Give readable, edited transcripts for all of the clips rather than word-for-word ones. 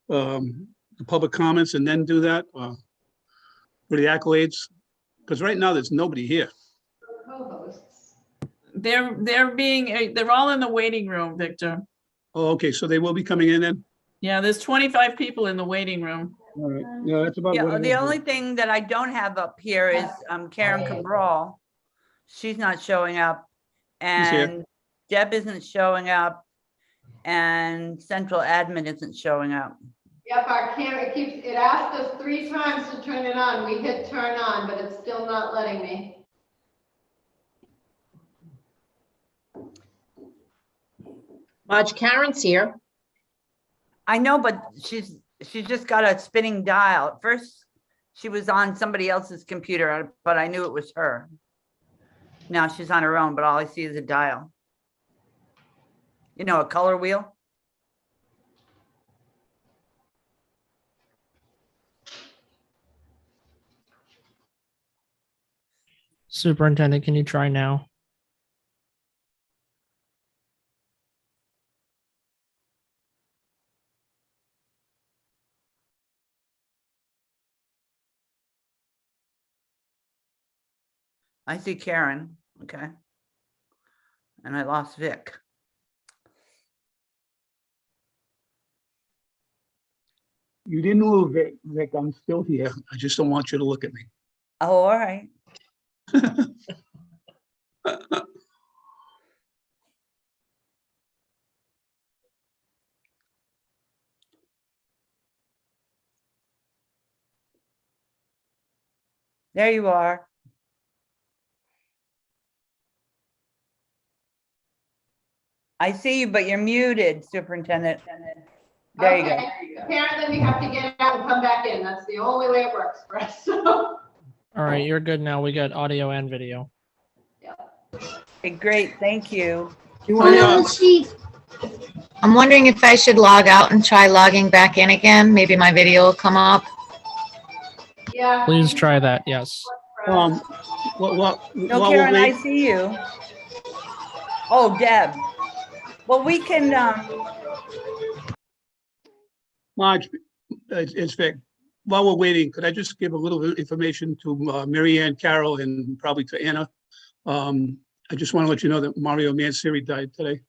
the public comments and then do that for the accolades? Because right now there's nobody here. Co-hosts. They're all in the waiting room, Victor. Oh, okay, so they will be coming in then? Yeah, there's 25 people in the waiting room. All right, yeah, that's about Yeah, what it the is. only thing that I don't have up here is Karen Cabral. She's not showing up. here. And Deb isn't showing up. And central admin isn't showing up. Yep, our camera it asked us 3 times to turn it on. We hit turn on, but it's still not letting me. Marge, Karen's here. I know, but she's just got a spinning dial. At first, she was on somebody else's computer, but I knew it was her. Now she's on her own, but all I see is a dial. You know, a color wheel. Superintendent, can you try now? I see Karen. Okay. And I lost Vic. You didn't move, Vic, I'm still here. I just don't want you to look at me. Oh, all right. There you are. I see you, but you're muted, Superintendent. There you go. Okay. Apparently we have to get out and come back in. That's the only way it works for us. So, All right, you're good now. We got audio and video. Okay, great, thank you. I'm wondering if I should log out and try logging back in again. Maybe my video will come up. yeah. Please try that. Yes. No, Karen, I see you. Oh, Deb. Well, we can, Marge, it's Vic. While we're waiting, could I just give a little information to Mary Ann, Carol, and probably to Anna? I just want to let you know that Mario Manseri died today.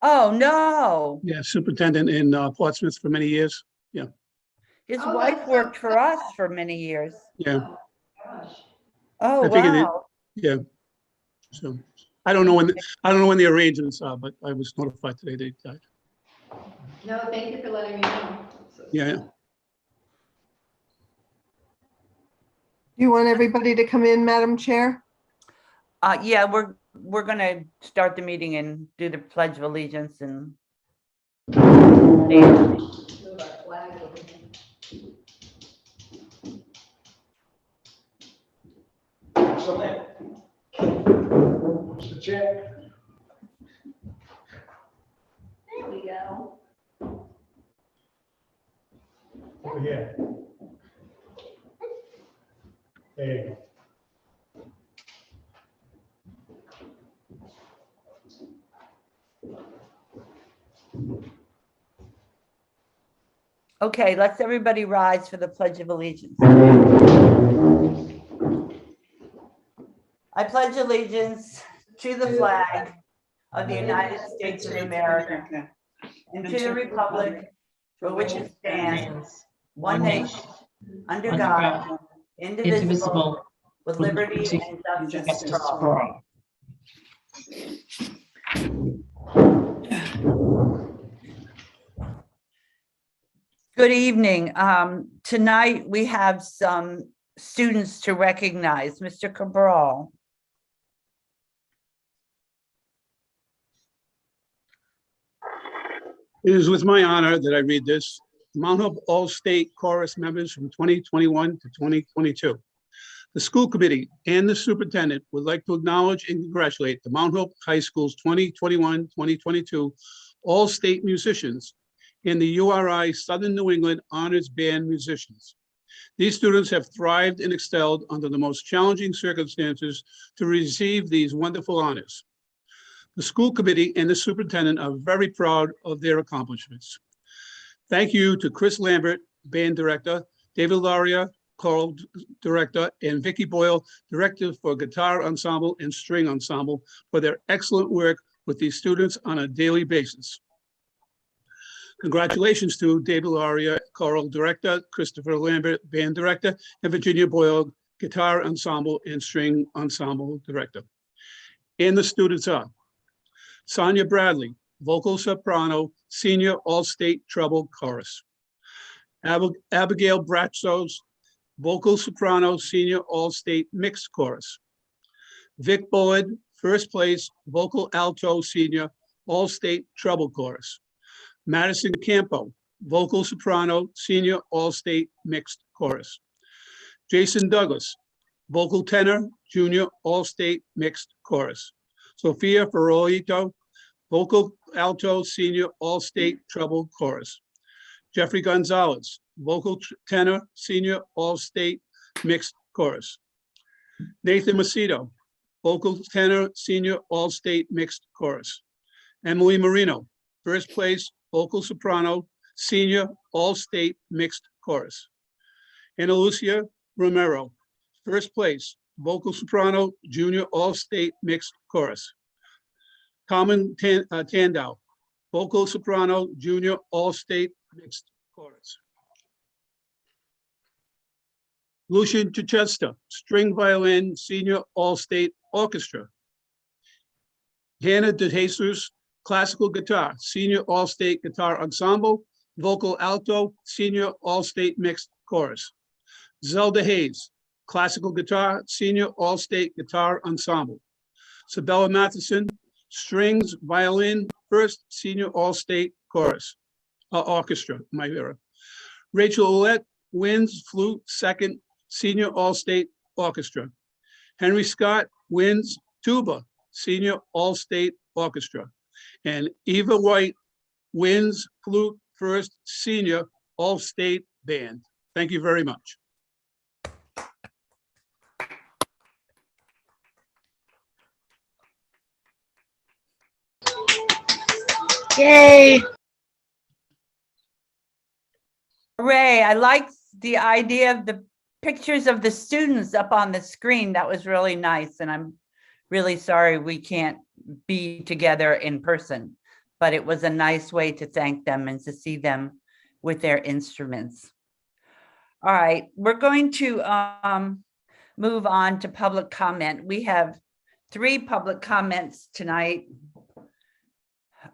oh, no. Yeah, superintendent in Portsmouth for many years. His Oh, wife that's worked so for us for many years. Yeah, Gosh. Oh, I figured it- wow. yeah. So I don't know when the arrangements are, but I was notified today they died. No, thank you for letting me know. Yeah. You want everybody to come in, Madam Chair? Yeah, we're gonna start the meeting and do the Pledge of Allegiance and. Move our flag over here. There we go. Oh, yeah. There you go. Okay, let's everybody rise for the Pledge of Allegiance. I pledge allegiance to the flag of the United States of America and to the republic for which it stands, one nation, under God, indivisible, with liberty and justice for all. Good evening. Tonight we have some students to recognize. Mr. Cabral. It is with my honor that I read this. Mount Hope All-State Chorus members from 2021 to 2022. The school committee and the superintendent would like to acknowledge and congratulate the Mount Hope High School's 2021-2022 All-State musicians and the URI Southern New England Honors Band musicians. These students have thrived and excelled under the most challenging circumstances to receive these wonderful honors. The school committee and the superintendent are very proud of their accomplishments. Thank you to Chris Lambert, Band Director, David Laria, Choral Director, and Vicky Boyle, Director for Guitar Ensemble and String Ensemble, for their excellent work with these students on a daily basis. Congratulations to David Laria, Choral Director, Christopher Lambert, Band Director, and Virginia Boyle, Guitar Ensemble and String Ensemble Director. And the students are Sonia Bradley, vocal soprano, senior all-state treble chorus. Abigail Bratsos, vocal soprano, senior all-state mixed chorus. Vic Bullard, first place, vocal alto, senior all-state treble chorus. Madison Campo, vocal soprano, senior all-state mixed chorus. Jason Douglas, vocal tenor, junior all-state mixed chorus. Sophia Ferroito, vocal alto, senior all-state treble chorus. Jeffrey Gonzalez, vocal tenor, senior all-state mixed chorus. Nathan Macedo, vocal tenor, senior all-state mixed chorus. Emily Marino, first place, vocal soprano, senior all-state mixed chorus. Ana Lucia Romero, first place, vocal soprano, junior all-state mixed chorus. Carmen Tandau, vocal soprano, junior all-state mixed chorus. Lucian Chichester, string violin, senior all-state orchestra. Hannah De Jesus, classical guitar, senior all-state guitar ensemble, vocal alto, senior all-state mixed chorus. Zelda Hayes, classical guitar, senior all-state guitar ensemble. Sabella Matheson, strings, violin, first senior all-state chorus, orchestra, my era. Rachel Ouellette, winds, flute, second senior all-state orchestra. Henry Scott, winds, tuba, senior all-state orchestra. And Eva White, winds, flute, first senior all-state band. Thank you very much. Yay. Hooray, I liked the idea of the pictures of the students up on the screen. That was really nice. And I'm really sorry we can't be together in person, but it was a nice way to thank them and to see them with their instruments. All right, we're going to move on to public comment. We have 3 public comments tonight.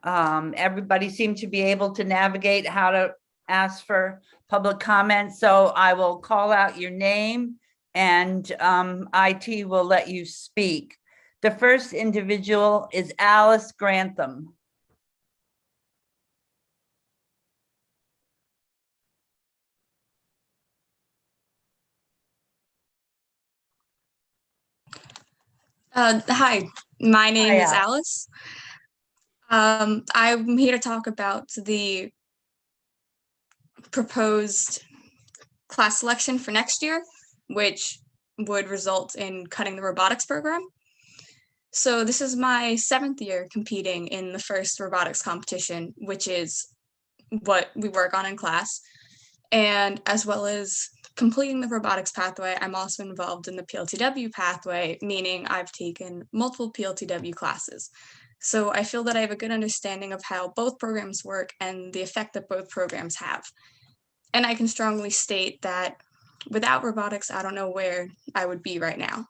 Everybody seemed to be able to navigate how to ask for public comment. So I will call out your name and IT will let you speak. The first individual is Alice Grantham. Hi, my name Hi, is Alice. I'm here to talk about the proposed class selection for next year, which would result in cutting the robotics program. So this is my 7th year competing in the first robotics competition, which is what we work on in class. And as well as completing the robotics pathway, I'm also involved in the PLTW pathway, meaning I've taken multiple PLTW classes. So I feel that I have a good understanding of how both programs work and the effect that both programs have. And I can strongly state that without robotics, I don't know where I would be right now.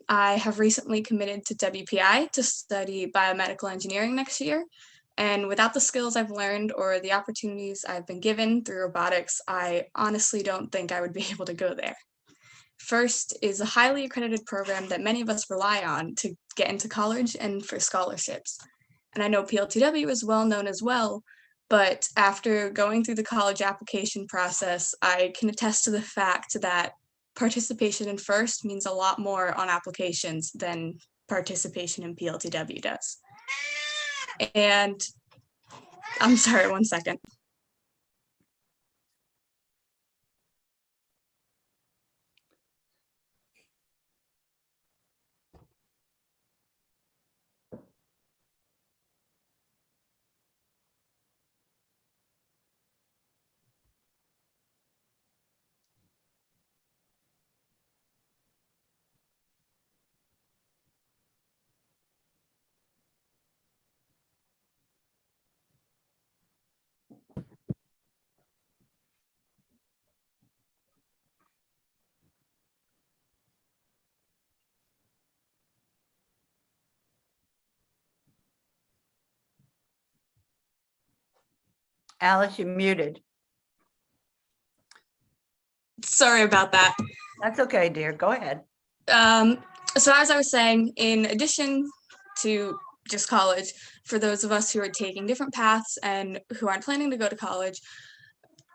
I have recently committed to WPI to study biomedical engineering next year. And without the skills I've learned or the opportunities I've been given through robotics, I honestly don't think I would be able to go there. FIRST is a highly accredited program that many of us rely on to get into college and for scholarships. And I know PLTW is well known as well, but after going through the college application process, I can attest to the fact that participation in FIRST means a lot more on applications than participation in PLTW does. And I'm sorry, one second. Alice, you're muted. Sorry about that. That's okay, dear. Go ahead. So as I was saying, in addition to just college, for those of us who are taking different paths and who aren't planning to go to college,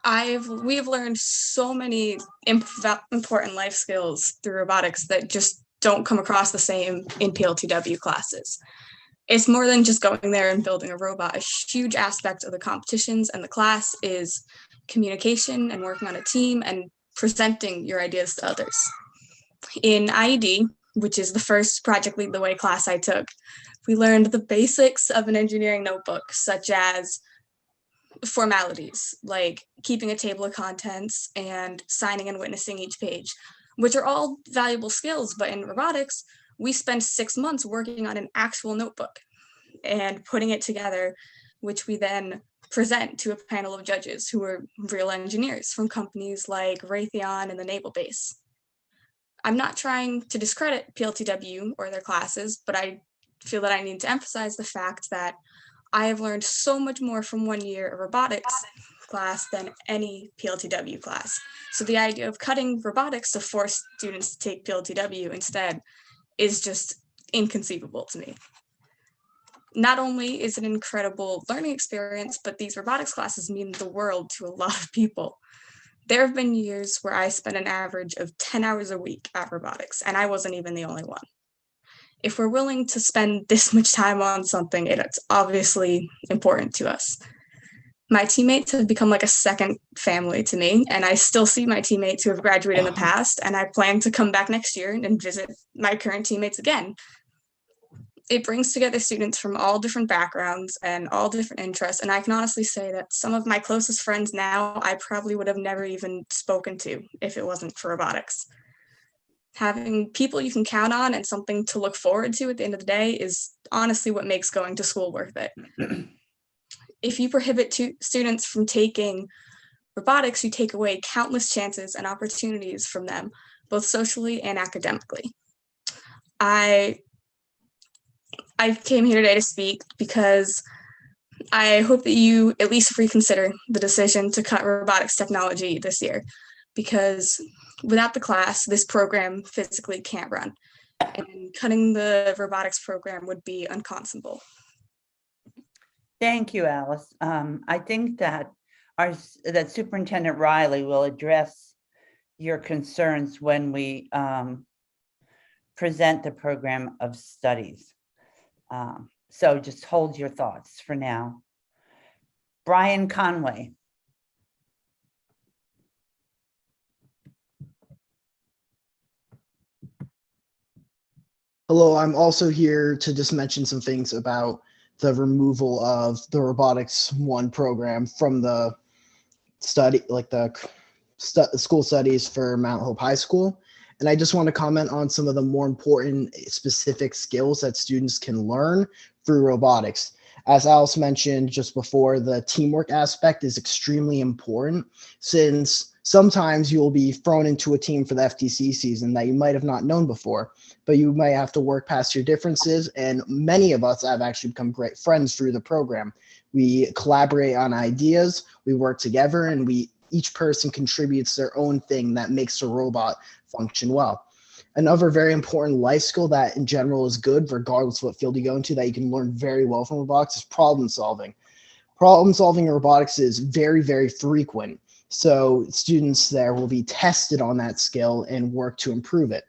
we have learned so many important life skills through robotics that just don't come across the same in PLTW classes. It's more than just going there and building a robot. A huge aspect of the competitions and the class is communication and working on a team and presenting your ideas to others. In IED, which is the first Project Lead the Way class I took, we learned the basics of an engineering notebook, such as formalities, like keeping a table of contents and signing and witnessing each page, which are all valuable skills. But in robotics, we spend 6 months working on an actual notebook and putting it together, which we then present to a panel of judges who are real engineers from companies like Raytheon and the Naval Base. I'm not trying to discredit PLTW or their classes, but I feel that I need to emphasize the fact that I have learned so much more from 1 year of robotics class than any PLTW class. So the idea of cutting robotics to force students to take PLTW instead is just inconceivable to me. Not only is it an incredible learning experience, but these robotics classes mean the world to a lot of people. There have been years where I spent an average of 10 hours a week at robotics, and I wasn't even the only one. If we're willing to spend this much time on something, it's obviously important to us. My teammates have become like a second family to me, and I still see my teammates who have graduated in the past, and I plan to come back next year and visit my current teammates again. It brings together students from all different backgrounds and all different interests, and I can honestly say that some of my closest friends now I probably would have never even spoken to if it wasn't for robotics. Having people you can count on and something to look forward to at the end of the day is honestly what makes going to school worth it. If you prohibit students from taking robotics, you take away countless chances and opportunities from them, both socially and academically. I came here today to speak because I hope that you at least reconsider the decision to cut robotics technology this year, because without the class, this program physically can't run, and cutting the robotics program would be unconscionable. Thank you, Alice. I think that that Superintendent Riley will address your concerns when we present the program of studies. So just hold your thoughts for now. Brian Conway. Hello, I'm also here to just mention some things about the removal of the Robotics 1 program from the study, like the school studies for Mount Hope High School. And I just want to comment on some of the more important specific skills that students can learn through robotics. As Alice mentioned just before, the teamwork aspect is extremely important, since sometimes you'll be thrown into a team for the FTC season that you might have not known before, but you might have to work past your differences. And many of us have actually become great friends through the program. We collaborate on ideas, we work together, and each person contributes their own thing that makes the robot function well. Another very important life skill that in general is good, regardless of what field you go into, that you can learn very well from robotics is problem solving. Problem solving in robotics is very, very frequent. So students there will be tested on that skill and work to improve it.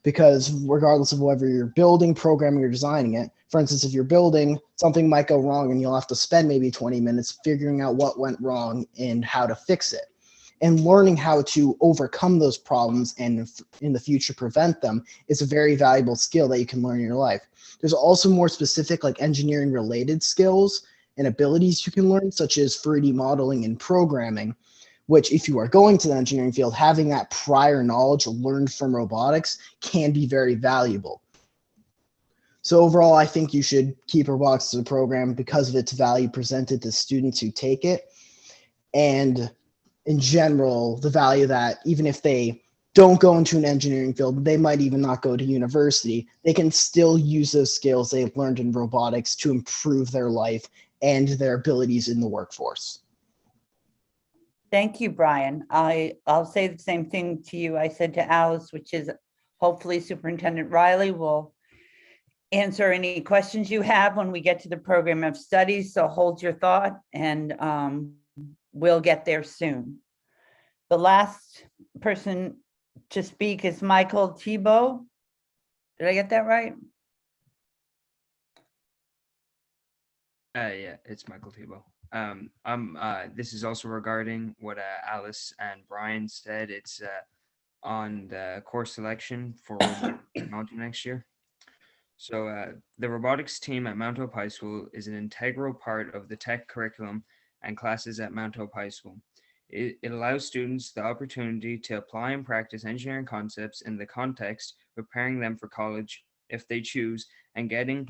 Because regardless of whether you're building, programming, or designing it, for instance, if you're building, something might go wrong and you'll have to spend maybe 20 minutes figuring out what went wrong and how to fix it. And learning how to overcome those problems and in the future prevent them is a very valuable skill that you can learn in your life. There's also more specific like engineering related skills and abilities you can learn, such as 3D modeling and programming, which if you are going to the engineering field, having that prior knowledge learned from robotics can be very valuable. So overall, I think you should keep robotics as a program because of its value presented to students who take it. And in general, the value that even if they don't go into an engineering field, they might even not go to university, they can still use those skills they've learned in robotics to improve their life and their abilities in the workforce. Thank you, Brian. I'll say the same thing to you I said to Alice, which is hopefully Superintendent Riley will answer any questions you have when we get to the program of studies. So hold your thought and we'll get there soon. The last person to speak is Michael Tebow. Did I get that right? Yeah, it's Michael Tebow. This is also regarding what Alice and Brian said. It's on the course selection for Mountain next year. So the robotics team at Mount Hope High School is an integral part of the tech curriculum and classes at Mount Hope High School. It allows students the opportunity to apply and practice engineering concepts in the context, preparing them for college if they choose, and getting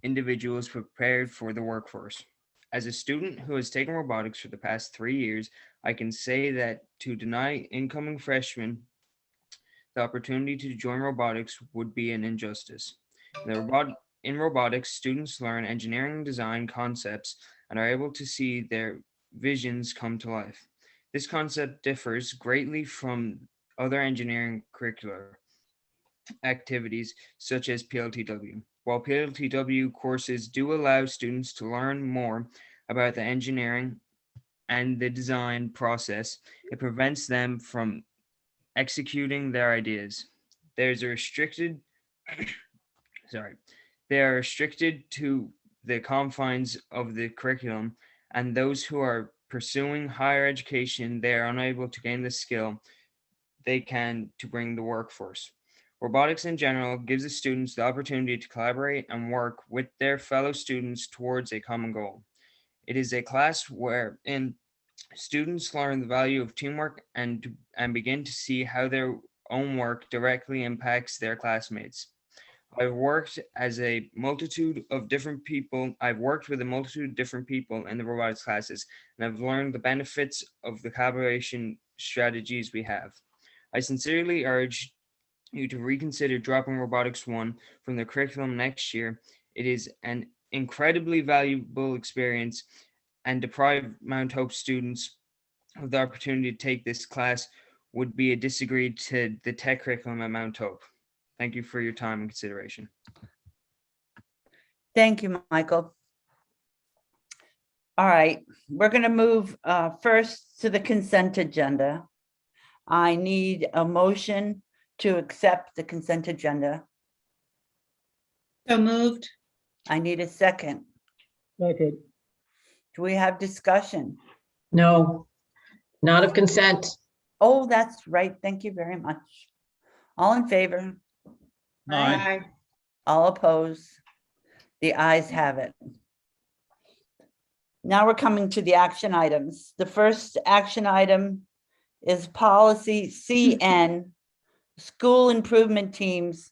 individuals prepared for the workforce. As a student who has taken robotics for the past 3 years, I can say that to deny incoming freshmen the opportunity to join robotics would be an injustice. In robotics, students learn engineering design concepts and are able to see their visions come to life. This concept differs greatly from other engineering curricular activities such as PLTW. While PLTW courses do allow students to learn more about the engineering and the design process, it prevents them from executing their ideas. There's a restricted, they are restricted to the confines of the curriculum, and those who are pursuing higher education, they are unable to gain the skill they can to bring the workforce. Robotics in general gives the students the opportunity to collaborate and work with their fellow students towards a common goal. It is a class wherein students learn the value of teamwork and begin to see how their own work directly impacts their classmates. I've worked with a multitude of different people in the robotics classes, and I've learned the benefits of the collaboration strategies we have. I sincerely urge you to reconsider dropping Robotics 1 from the curriculum next year. It is an incredibly valuable experience, and deprive Mount Hope students of the opportunity to take this class would be a disagreement to the tech curriculum at Mount Hope. Thank you for your time and consideration. Thank you, Michael. All right, we're going to move first to the consent agenda. I need a motion to accept the consent agenda. So moved. I need a second. Second. Do we have discussion? No, not of consent. Oh, that's right. Thank you very much. All in favor? Aye. All opposed? The ayes have it. Now we're coming to the action items. The first action item is policy CN, school improvement teams,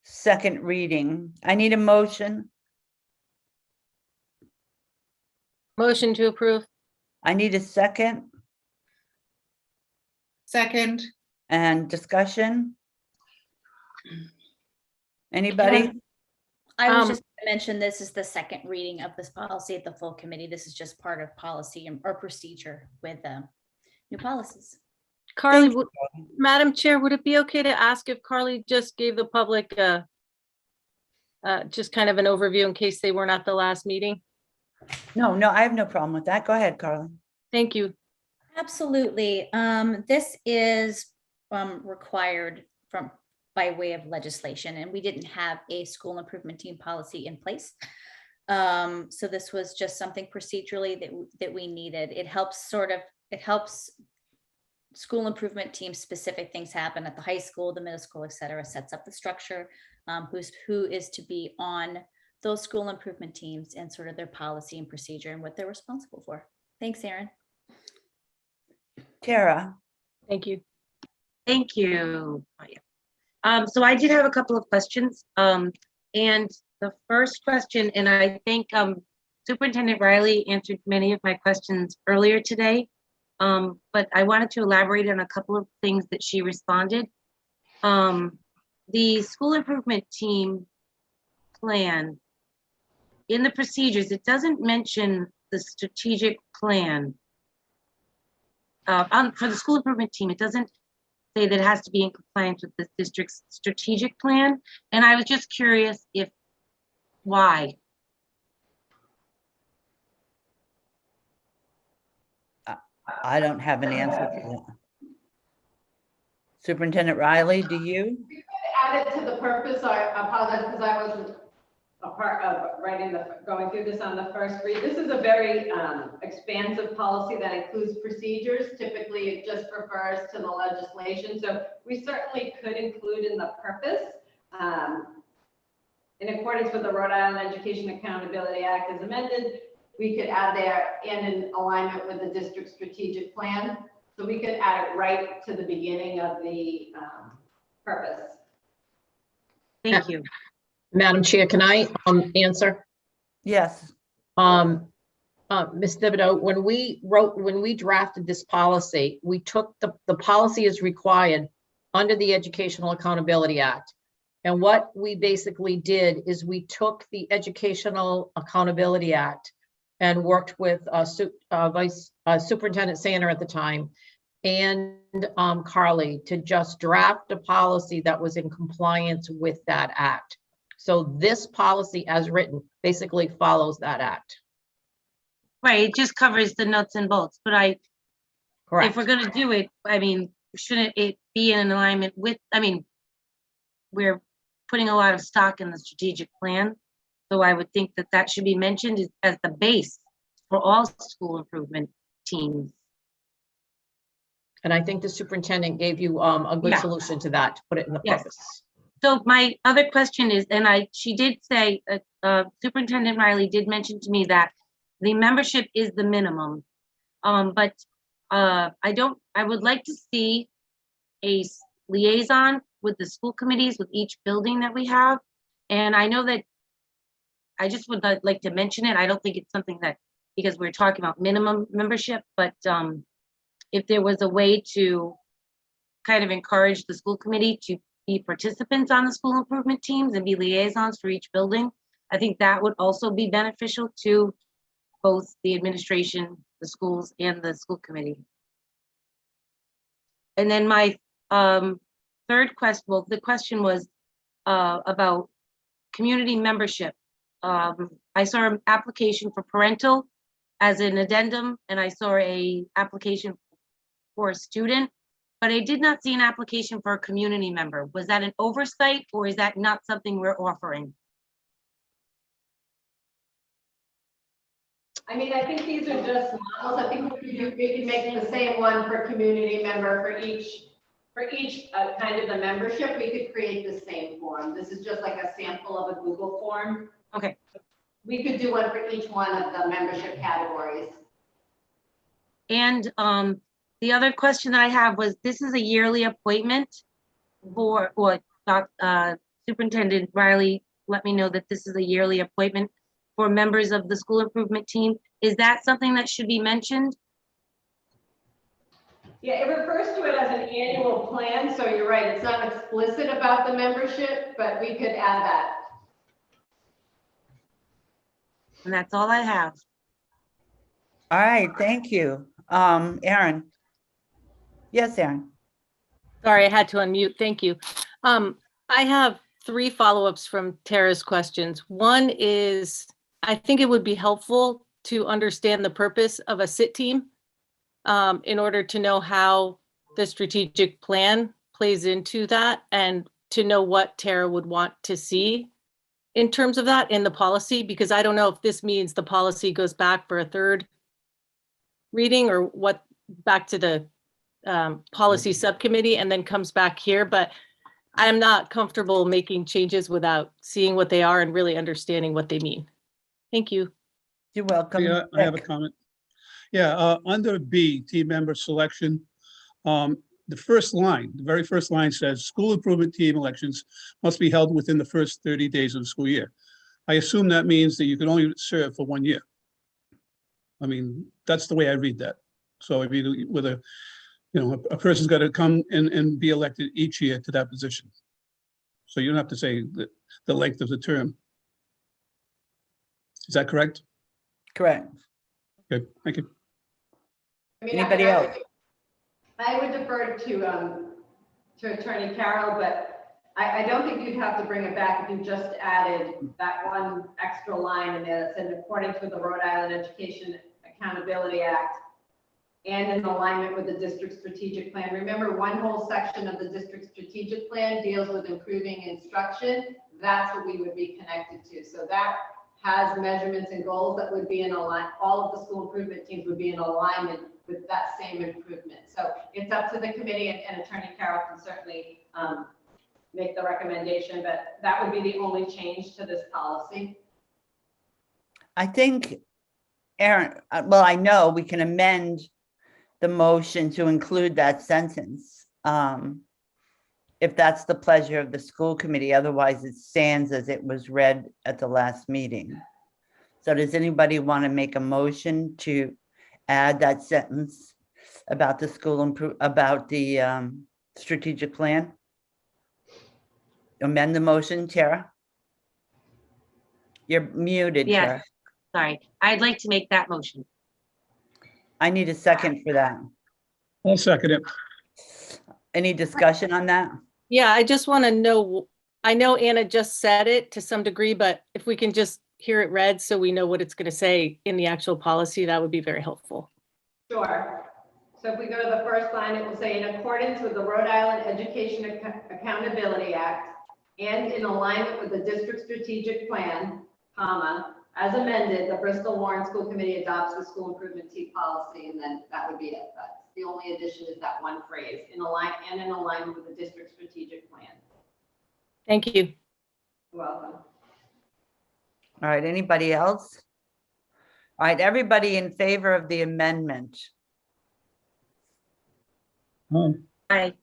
second reading. I need a motion. Motion to approve. I need a second. Second. And discussion. Anybody? I was just going to mention this is the second reading of this policy at the full committee. This is just part of policy or procedure with new policies. Carly, Madam Chair, would it be okay to ask if Carly just gave the public just kind of an overview in case they weren't at the last meeting? No, I have no problem with that. Go ahead, Carly. Thank you. Absolutely. This is required by way of legislation, and we didn't have a school improvement team policy in place. So this was just something procedurally that we needed. It helps school improvement team specific things happen at the high school, the middle school, et cetera, sets up the structure, who is to be on those school improvement teams and sort of their policy and procedure and what they're responsible for. Thanks, Erin. Tara. Thank you. Thank you. So I did have a couple of questions. And the first question, and I think Superintendent Riley answered many of my questions earlier today, but I wanted to elaborate on a couple of things that she responded. The school improvement team plan, in the procedures, it doesn't mention the strategic plan. for the school improvement team, it doesn't say that it has to be in compliance with the district's strategic plan. And I was just curious why? I don't have an answer for that. Superintendent Riley, do you? Add it to the purpose. I apologize because I wasn't a part of going through this on the first read. This is a very expansive policy that includes procedures. Typically, it just refers to the legislation. So we certainly could include in the purpose, in accordance with the Rhode Island Education Accountability Act as amended, we could add there and in alignment with the district strategic plan. So we could add it right to the beginning of the purpose. Thank you. Madam Chair, can I answer? Yes. Ms. Thibodeau, when we drafted this policy, we took the policy as required under the Educational Accountability Act. And what we basically did is we took the Educational Accountability Act and worked with Superintendent Sander at the time and Carly to just draft a policy that was in compliance with that act. So this policy as written basically follows that act. Right, it just covers the nuts and bolts, but Correct. if we're gonna do it, I mean, shouldn't it be in alignment with, I mean, we're putting a lot of stock in the strategic plan. So I would think that that should be mentioned as the base for all school improvement teams. And I think the superintendent gave you a good Yeah. solution to that, to put it in the Yes. purpose. So my other question is, she did say, Superintendent Riley did mention to me that the membership is the minimum. But I would like to see a liaison with the school committees with each building that we have. And I know that I just would like to mention it. I don't think it's something that, because we're talking about minimum membership, but if there was a way to kind of encourage the school committee to be participants on the school improvement teams and be liaisons for each building, I think that would also be beneficial to both the administration, the schools, and the school committee. And then my third question, well, the question was about community membership. I saw an application for parental as an addendum, and I saw a application for a student, but I did not see an application for a community member. Was that an oversight, or is that not something we're offering? I mean, I think these are just models. I think we could make the same one for community member for each kind of the membership. We could create the same form. This is just like a sample of a Google form. Okay. We could do one for each one of the membership categories. And the other question that I have was, this is a yearly appointment for, or Superintendent Riley let me know that this is a yearly appointment for members of the school improvement team. Is that something that should be mentioned? Yeah, it refers to it as an annual plan, so you're right, it's not explicit about the membership, but we could add that. And that's all I have. All right, thank you. Erin. Yes, Erin. Sorry, I had to unmute. Thank you. I have 3 follow-ups from Tara's questions. One is, I think it would be helpful to understand the purpose of a SIT team in order to know how the strategic plan plays into that and to know what Tara would want to see in terms of that in the policy, because I don't know if this means the policy goes back for a 3rd reading or what, back to the policy subcommittee and then comes back here, but I'm not comfortable making changes without seeing what they are and really understanding what they mean. Thank you. You're welcome. Yeah, I have a comment. Yeah, under B, team member selection, the first line, the very first line says, school improvement team elections must be held within the first 30 days of the school year. I assume that means that you can only serve for 1 year. I mean, that's the way I read that. So I mean, with a, you know, a person's got to come and be elected each year to that position. So you don't have to say the length of the term. Is that correct? Correct. Okay, thank you. I mean, Anybody I else? I would defer to Attorney Carroll, but I don't think you'd have to bring it back if you just added that one extra line in there that said, according to the Rhode Island Education Accountability Act and in alignment with the district strategic plan. Remember, one whole section of the district strategic plan deals with improving instruction. That's what we would be connected to. So that has measurements and goals that would be in alignment. All of the school improvement teams would be in alignment with that same improvement. So it's up to the committee, and Attorney Carroll can certainly make the recommendation, but that would be the only change to this policy. I think, Aaron, well, I know we can amend the motion to include that sentence, if that's the pleasure of the school committee. Otherwise, it stands as it was read at the last meeting. So does anybody want to make a motion to add that sentence about the about the strategic plan? Amend the motion, Tara? You're muted, Yes, Tara. sorry. I'd like to make that motion. I need a second for that. I'll second it. Any discussion on that? Yeah, I just want to know, I know Anna just said it to some degree, but if we can just hear it read so we know what it's going to say in the actual policy, that would be very helpful. Sure. So if we go to the first line, it will say, in accordance with the Rhode Island Education Accountability Act and in alignment with the district strategic plan, comma, as amended, the Bristol Warren School Committee adopts the school improvement team policy, and then that would be it. That's the only addition is that one phrase, in alignment with the district strategic plan. Thank you. You're welcome. All right, anybody else? All right, everybody in favor of the amendment? Aye.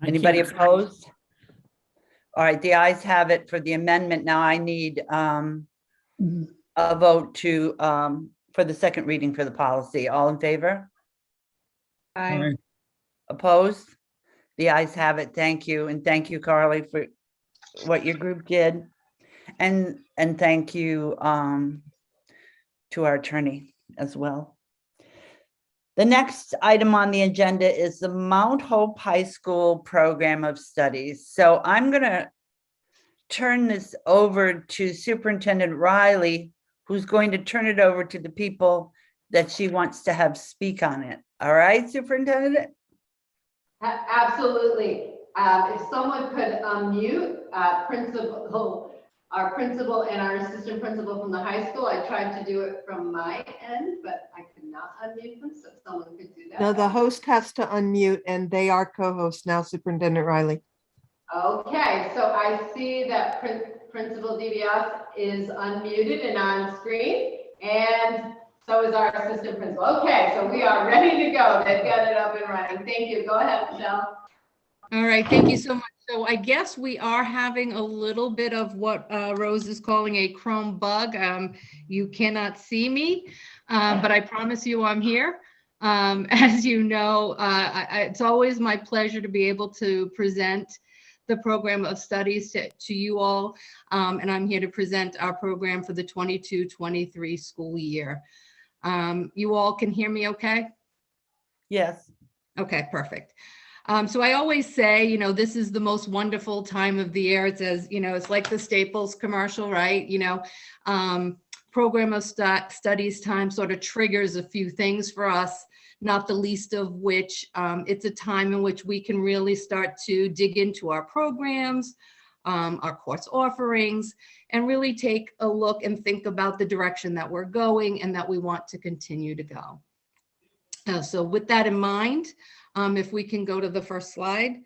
Anybody opposed? All right, the ayes have it for the amendment. Now I need a vote to for the second reading for the policy. All in favor? Aye. Opposed? The ayes have it. Thank you. And thank you, Carly, for what your group did. And thank you to our attorney as well. The next item on the agenda is the Mount Hope High School Program of Studies. So I'm going to turn this over to Superintendent Riley, who's going to turn it over to the people that she wants to have speak on it. All right, Superintendent? Absolutely. If someone could unmute our principal and our assistant principal from the high school. I tried to do it from my end, but I could not unmute them, so if someone could do that. No, the host has to unmute, and they are co-hosts now, Superintendent Riley. Okay, so I see that Principal DiBiase is unmuted and on screen, and so is our assistant principal. Okay, so we are ready to go. They've got it up and running. Thank you. Go ahead, Michelle. All right, thank you so much. So I guess we are having a little bit of what Rose is calling a Chrome bug. You cannot see me, but I promise you I'm here. As you know, it's always my pleasure to be able to present the program of studies to you all. And I'm here to present our program for the 22-23 school year. You all can hear me okay? Yes. Okay, perfect. So I always say, you know, this is the most wonderful time of the year. It says, you know, it's like the Staples commercial, right? You know, program of studies time sort of triggers a few things for us, not the least of which it's a time in which we can really start to dig into our programs, our course offerings, and really take a look and think about the direction that we're going and that we want to continue to go. So with that in mind, if we can go to the first slide.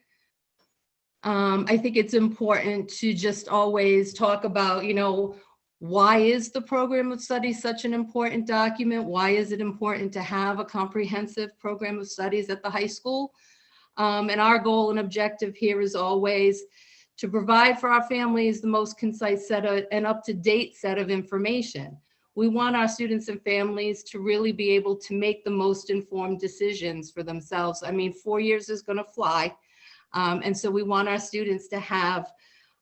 I think it's important to just always talk about, you know, why is the program of studies such an important document? Why is it important to have a comprehensive program of studies at the high school? And our goal and objective here is always to provide for our families the most concise set of and up-to-date set of information. We want our students and families to really be able to make the most informed decisions for themselves. I mean, 4 years is going to fly. And so we want our students to have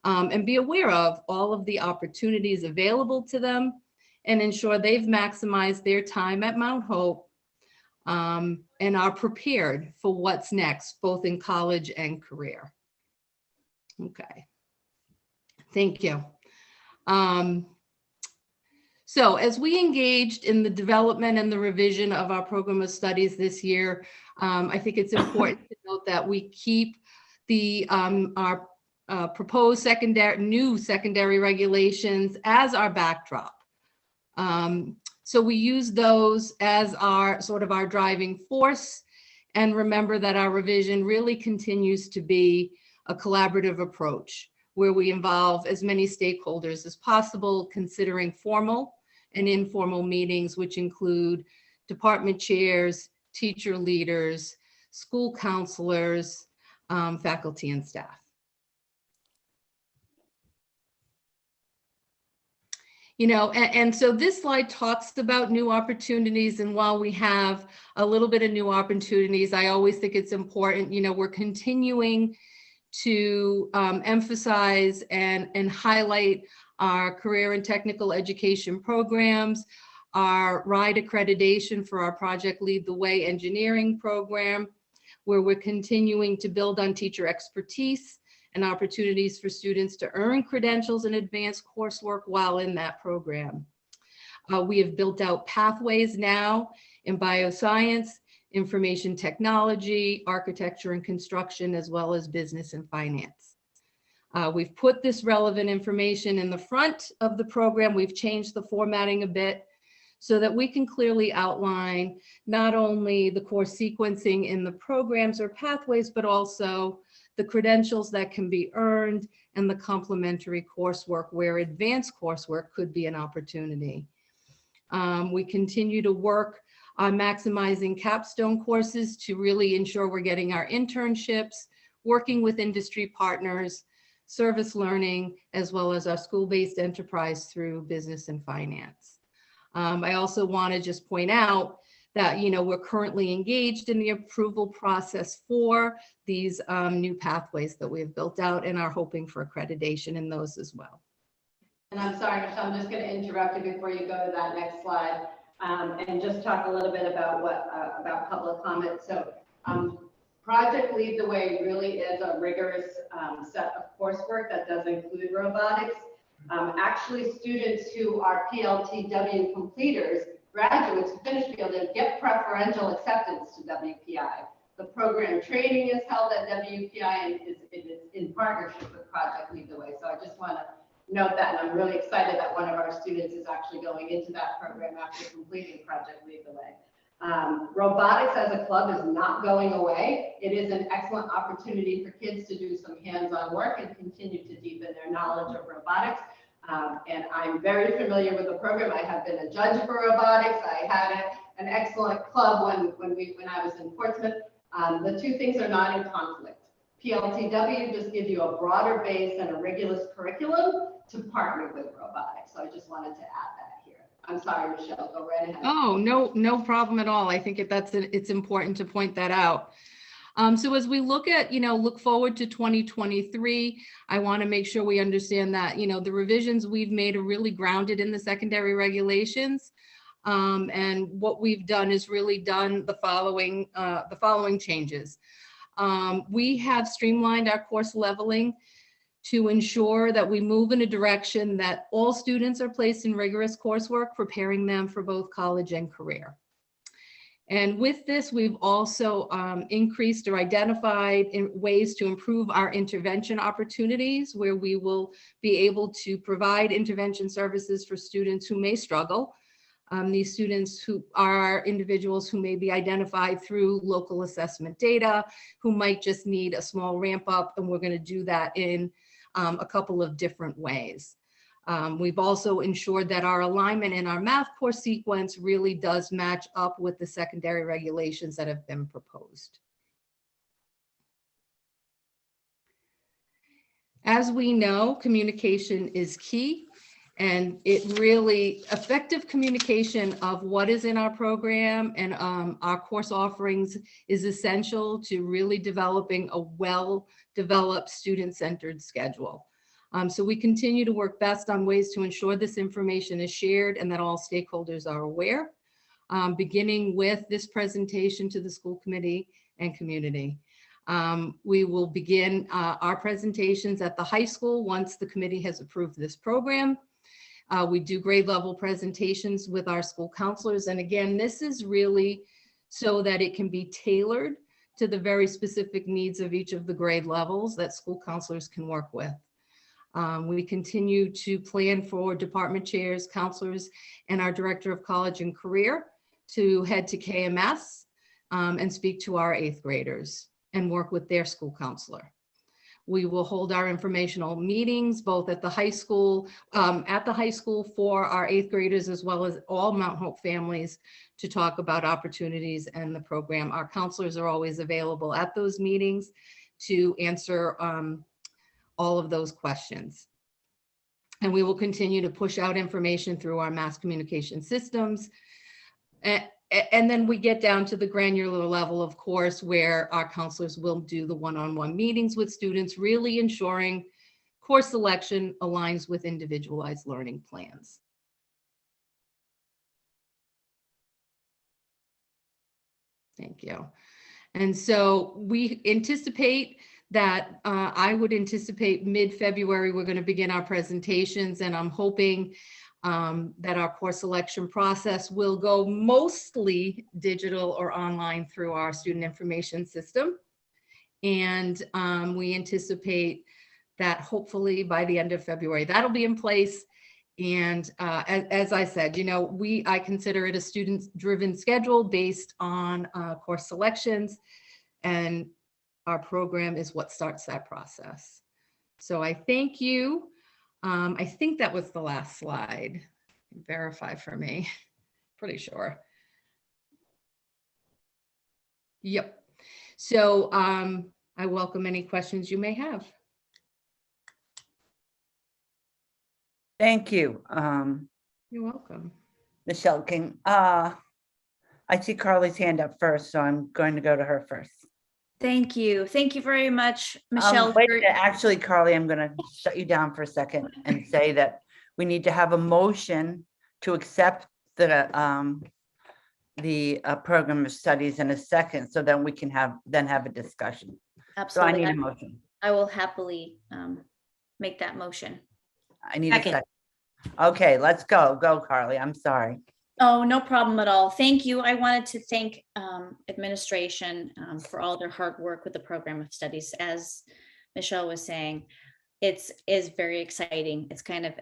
and be aware of all of the opportunities available to them and ensure they've maximized their time at Mount Hope and are prepared for what's next, both in college and career. Okay, thank you. So as we engaged in the development and the revision of our program of studies this year, I think it's important to note that we keep the our proposed new secondary regulations as our backdrop. So we use those as our sort of our driving force, and remember that our revision really continues to be a collaborative approach where we involve as many stakeholders as possible, considering formal and informal meetings, which include department chairs, teacher leaders, school counselors, faculty and staff. You know, and so this slide talks about new opportunities, and while we have a little bit of new opportunities, I always think it's important, you know, we're continuing to emphasize and highlight our career and technical education programs, our RIDE accreditation for our Project Lead the Way engineering program, where we're continuing to build on teacher expertise and opportunities for students to earn credentials and advanced coursework while in that program. We have built out pathways now in bioscience, information technology, architecture and construction, as well as business and finance. We've put this relevant information in the front of the program. We've changed the formatting a bit so that we can clearly outline not only the course sequencing in the programs or pathways, but also the credentials that can be earned and the complementary coursework where advanced coursework could be an opportunity. We continue to work on maximizing capstone courses to really ensure we're getting our internships, working with industry partners, service learning, as well as our school-based enterprise through business and finance. I also want to just point out that, you know, we're currently engaged in the approval process for these new pathways that we've built out and are hoping for accreditation in those as well. And I'm sorry, Michelle, I'm just going to interrupt you before you go to that next slide, and just talk a little bit about about public comment. So Project Lead the Way really is a rigorous set of coursework that does include robotics. Actually, students who are PLTW completers, graduates who finish PLTW, get preferential acceptance to WPI. The program training is held at WPI and is in partnership with Project Lead the Way. So I just want to note that, and I'm really excited that one of our students is actually going into that program after completing Project Lead the Way. Robotics as a club is not going away. It is an excellent opportunity for kids to do some hands-on work and continue to deepen their knowledge of robotics. And I'm very familiar with the program. I have been a judge for robotics. I had an excellent club when I was in Portsmouth. The two things are not in conflict. PLTW just gives you a broader base and a rigorous curriculum to partner with robotics. So I just wanted to add that here. I'm sorry, Michelle, go right ahead. Oh, no problem at all. I think it's important to point that out. So as we look forward to 2023, I want to make sure we understand that, you know, the revisions we've made are really grounded in the secondary regulations. And what we've done is really done the following changes. We have streamlined our course leveling to ensure that we move in a direction that all students are placed in rigorous coursework, preparing them for both college and career. And with this, we've also increased or identified ways to improve our intervention opportunities, where we will be able to provide intervention services for students who may struggle. These students who are individuals who may be identified through local assessment data, who might just need a small ramp up, and we're going to do that in a couple of different ways. We've also ensured that our alignment in our math course sequence really does match up with the secondary regulations that have been proposed. As we know, communication is key, and effective communication of what is in our program and our course offerings is essential to really developing a well-developed student-centered schedule. So we continue to work best on ways to ensure this information is shared and that all stakeholders are aware. beginning with this presentation to the school committee and community. We will begin our presentations at the high school once the committee has approved this program. We do grade level presentations with our school counselors. And again, this is really so that it can be tailored to the very specific needs of each of the grade levels that school counselors can work with. We continue to plan for department chairs, counselors, and our director of college and career to head to KMS and speak to our 8th graders and work with their school counselor. We will hold our informational meetings both at the high school for our 8th graders, as well as all Mount Hope families, to talk about opportunities and the program. Our counselors are always available at those meetings to answer all of those questions. And we will continue to push out information through our mass communication systems. And then we get down to the granular level, of course, where our counselors will do the one-on-one meetings with students, really ensuring course selection aligns with individualized learning plans. Thank you. And so we anticipate that I would anticipate mid-February, we're going to begin our presentations, and I'm hoping that our course selection process will go mostly digital or online through our student information system. And we anticipate that hopefully by the end of February, that'll be in place. And as I said, you know, I consider it a student-driven schedule based on course selections, and our program is what starts that process. So I thank you. I think that was the last slide. Verify for me. Pretty sure. Yep. So I welcome any questions you may have. Thank you. You're welcome. Michelle King. I see Carly's hand up first, so I'm going to go to her first. Thank you. Thank you very much, Michelle. Wait, actually, Carly, I'm going to shut you down for a second and say that we need to have a motion to accept the program of studies in a second, so then we can have a discussion. Absolutely. So I need a motion. I will happily make that motion. I need a second. Okay, let's go. Go, Carly. I'm sorry. Oh, no problem at all. Thank you. I wanted to thank administration for all their hard work with the program of studies. As Michelle was saying, it is very exciting. It's kind of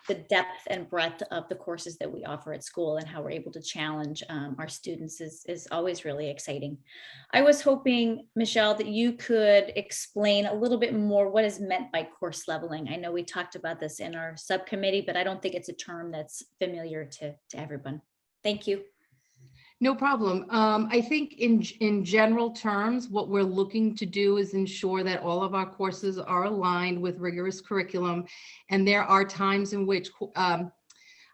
the depth and breadth of the courses that we offer at school and how we're able to challenge our students is always really exciting. I was hoping, Michelle, that you could explain a little bit more what is meant by course leveling. I know we talked about this in our subcommittee, but I don't think it's a term that's familiar to everyone. Thank you. No problem. I think in general terms, what we're looking to do is ensure that all of our courses are aligned with rigorous curriculum. And there are times in which, I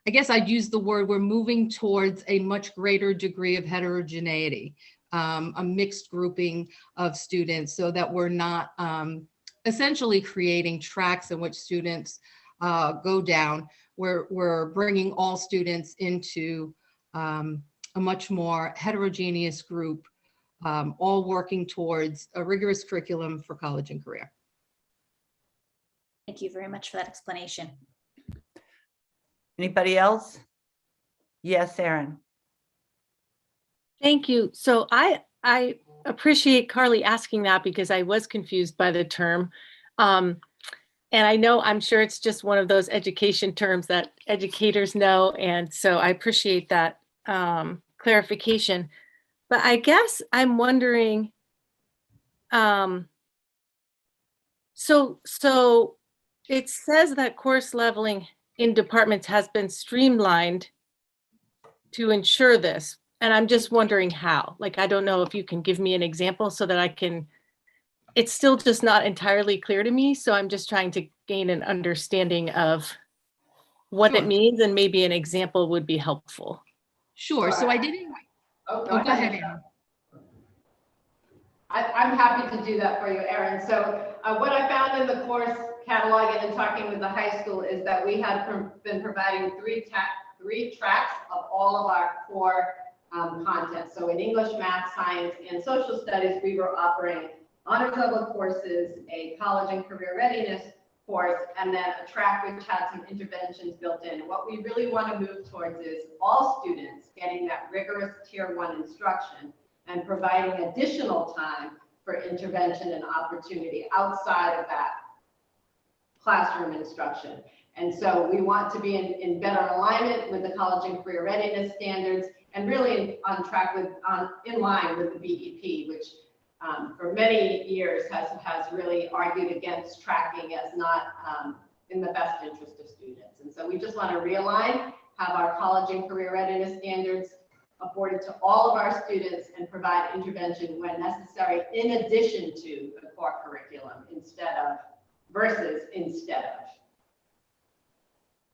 guess I'd use the word, we're moving towards a much greater degree of heterogeneity, a mixed grouping of students, so that we're not essentially creating tracks in which students go down. We're bringing all students into a much more heterogeneous group, all working towards a rigorous curriculum for college and career. Thank you very much for that explanation. Anybody else? Yes, Erin. Thank you. So I appreciate Carly asking that, because I was confused by the term. And I'm sure it's just one of those education terms that educators know. And so I appreciate that clarification. But I guess I'm wondering, so it says that course leveling in departments has been streamlined to ensure this. And I'm just wondering how. Like, I don't know if you can give me an example so that I can, it's still just not entirely clear to me. So I'm just trying to gain an understanding of what it means, and maybe an example would be helpful. Sure. So I didn't. Oh, go ahead, Erin. I'm happy to do that for you, Erin. So what I found in the course catalog and in talking with the high school is that we had been providing 3 tracks of all of our core content. So in English, math, science, and social studies, we were offering honors level courses, a college and career readiness course, and then a track which had some interventions built in. And what we really want to move towards is all students getting that rigorous tier 1 instruction and providing additional time for intervention and opportunity outside of that classroom instruction. And so we want to be in better alignment with the college and career readiness standards, and really on track with, in line with the BEP, which for many years has really argued against tracking as not in the best interest of students. And so we just want to realign, have our college and career readiness standards afforded to all of our students, and provide intervention when necessary in addition to the core curriculum instead of.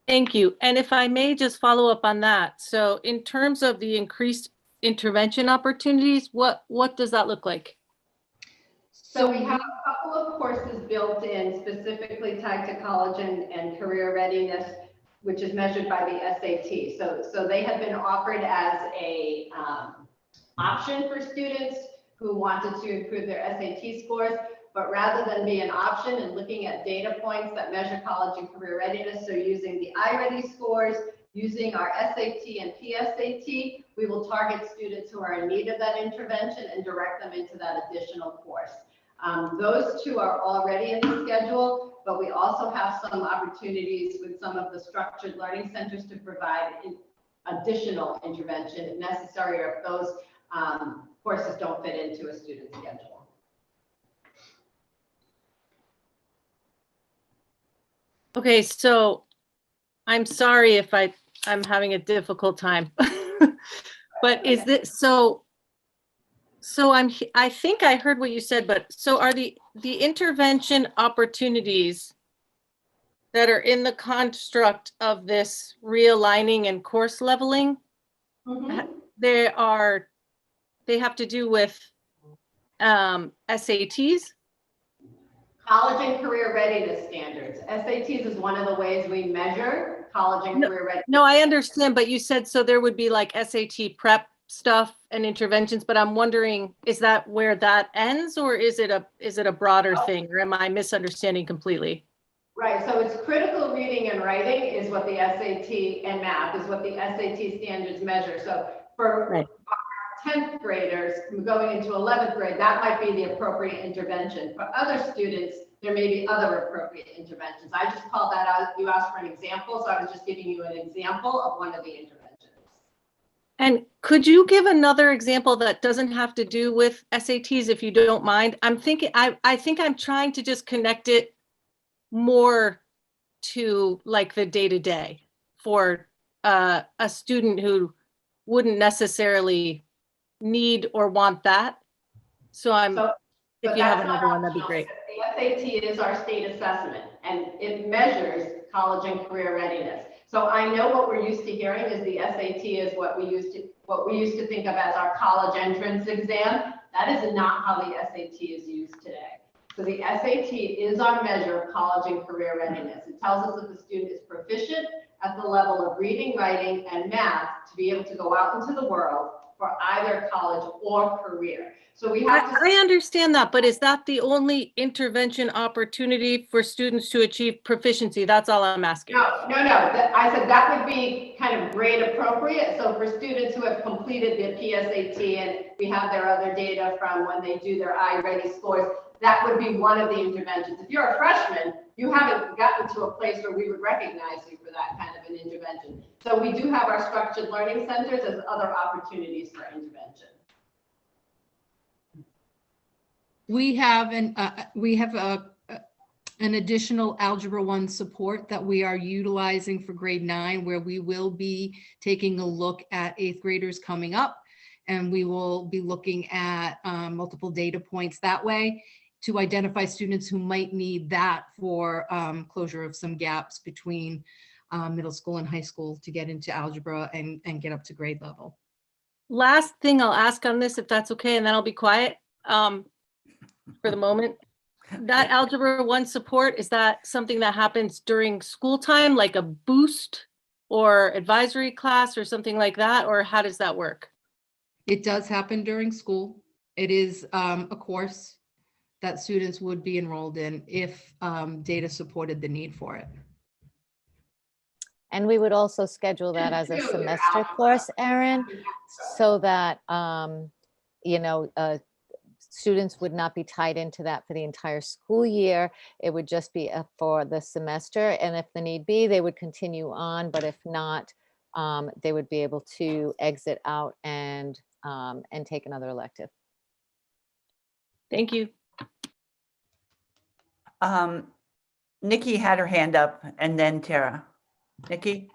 Thank you. And if I may just follow up on that. So in terms of the increased intervention opportunities, what does that look like? So we have a couple of courses built in specifically tied to college and career readiness, which is measured by the SAT. So they have been offered as a option for students who wanted to improve their SAT scores, but rather than be an option and looking at data points that measure college and career readiness, so using the iReady scores, using our SAT and PSAT, we will target students who are in need of that intervention and direct them into that additional course. Those two are already in the schedule, but we also have some opportunities with some of the structured learning centers to provide additional intervention if necessary, or if those courses don't fit into a student's schedule. Okay, so I'm sorry if I'm having a difficult time, but is this so I think I heard what you said, but so are the intervention opportunities that are in the construct of this realigning and course leveling, they have to do with SATs? College and career readiness standards. SATs is one of the ways we measure college and career readiness. No, I understand, but you said so there would be like SAT prep stuff and interventions, but I'm wondering, is that where that ends, or is it a broader thing, or am I misunderstanding completely? Right, so it's critical reading and writing is what the SAT, and math is what the SAT standards measure. So for 10th graders going into 11th grade, that might be the appropriate intervention. For other students, there may be other appropriate interventions. I just called that out. You asked for an example, so I was just giving you an example of one of the interventions. And could you give another example that doesn't have to do with SATs, if you don't mind? I'm thinking, I think I'm trying to just connect it more to like the day-to-day for a student who wouldn't necessarily need or want that. So if you have another one, that'd be great. The SAT is our state assessment, and it measures college and career readiness. So I know what we're used to hearing is the SAT is what we used to think of as our college entrance exam. That is not how the SAT is used today. So the SAT is our measure of college and career readiness. It tells us that the student is proficient at the level of reading, writing, and math to be able to go out into the world for either college or career. So we have I understand that, but is that the only intervention opportunity for students to achieve proficiency? That's all I'm asking. No. I said that would be kind of grade appropriate. So for students who have completed the PSAT, and we have their other data from when they do their iReady scores, that would be one of the interventions. If you're a freshman, you haven't gotten to a place where we would recognize you for that kind of an intervention. So we do have our structured learning centers as other opportunities for intervention. We have an additional Algebra 1 support that we are utilizing for grade 9, where we will be taking a look at 8th graders coming up, and we will be looking at multiple data points that way to identify students who might need that for closure of some gaps between middle school and high school to get into algebra and get up to grade level. Last thing I'll ask on this, if that's okay, and then I'll be quiet for the moment. That Algebra 1 support, is that something that happens during school time, like a boost or advisory class or something like that? Or how does that work? It does happen during school. It is a course that students would be enrolled in if data supported the need for it. And we would also schedule that as a semester course, Erin, so that, you know, students would not be tied into that for the entire school year. It would just be for the semester. And if the need be, they would continue on. But if not, they would be able to exit out and take another elective. Thank you. Nikki had her hand up and then Tara. Nikki?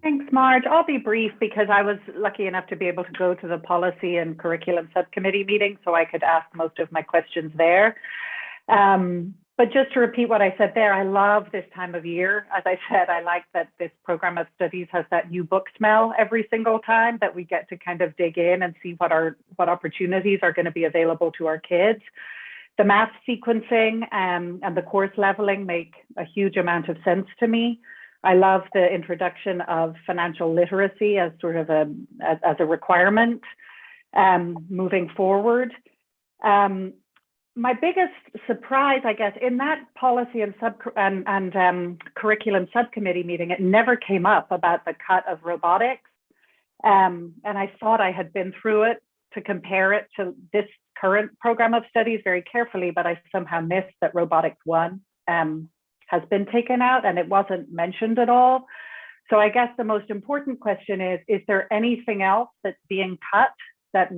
Thanks, Marge. I'll be brief because I was lucky enough to be able to go to the policy and curriculum subcommittee meeting, so I could ask most of my questions there. But just to repeat what I said there, I love this time of year. As I said, I like that this program of studies has that new book smell every single time, that we get to kind of dig in and see what opportunities are going to be available to our kids. The math sequencing and the course leveling make a huge amount of sense to me. I love the introduction of financial literacy as sort of as a requirement moving forward. My biggest surprise, I guess, in that policy and curriculum subcommittee meeting, it never came up about the cut of robotics. And I thought I had been through it to compare it to this current program of studies very carefully, but I somehow missed that Robotics 1 has been taken out and it wasn't mentioned at all. So I guess the most important question is there anything else that's being cut that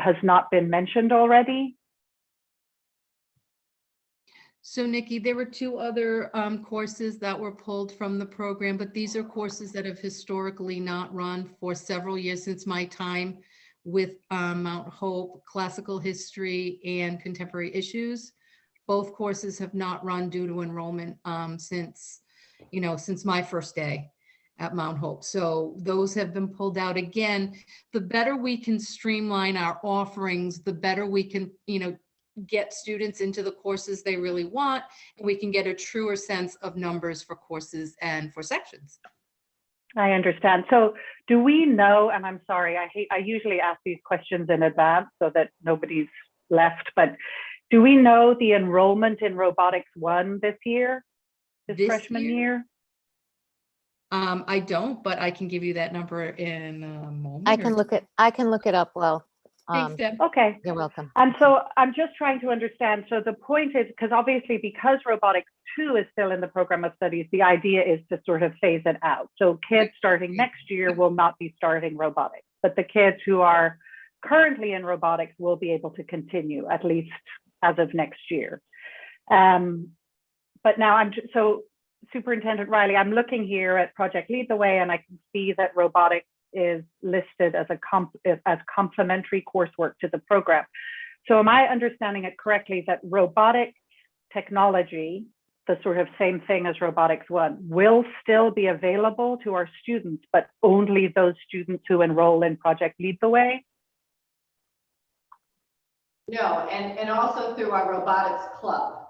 has not been mentioned already? So Nikki, there were two other courses that were pulled from the program, but these are courses that have historically not run for several years since my time with Mount Hope, Classical History and Contemporary Issues. Both courses have not run due to enrollment since my first day at Mount Hope. So those have been pulled out. Again, the better we can streamline our offerings, the better we can, get students into the courses they really want, and we can get a truer sense of numbers for courses and for sections. I understand. So do we know, and I'm sorry, I usually ask these questions in advance so that nobody's left, but do we know the enrollment in Robotics 1 this year, this freshman year? I don't, but I can give you that number in a moment. I can look it up. Well, Thanks, Deb. Okay. You're welcome. And so I'm just trying to understand. So the point is, because Robotics 2 is still in the program of studies, the idea is to sort of phase it out. So kids starting next year will not be starting robotics, but the kids who are currently in robotics will be able to continue, at least as of next year. But now so Superintendent Riley, I'm looking here at Project Lead the Way, and I can see that robotics is listed as complementary coursework to the program. So am I understanding it correctly that robotic technology, the sort of same thing as Robotics 1, will still be available to our students, but only those students who enroll in Project Lead the Way? No, and also through our robotics club,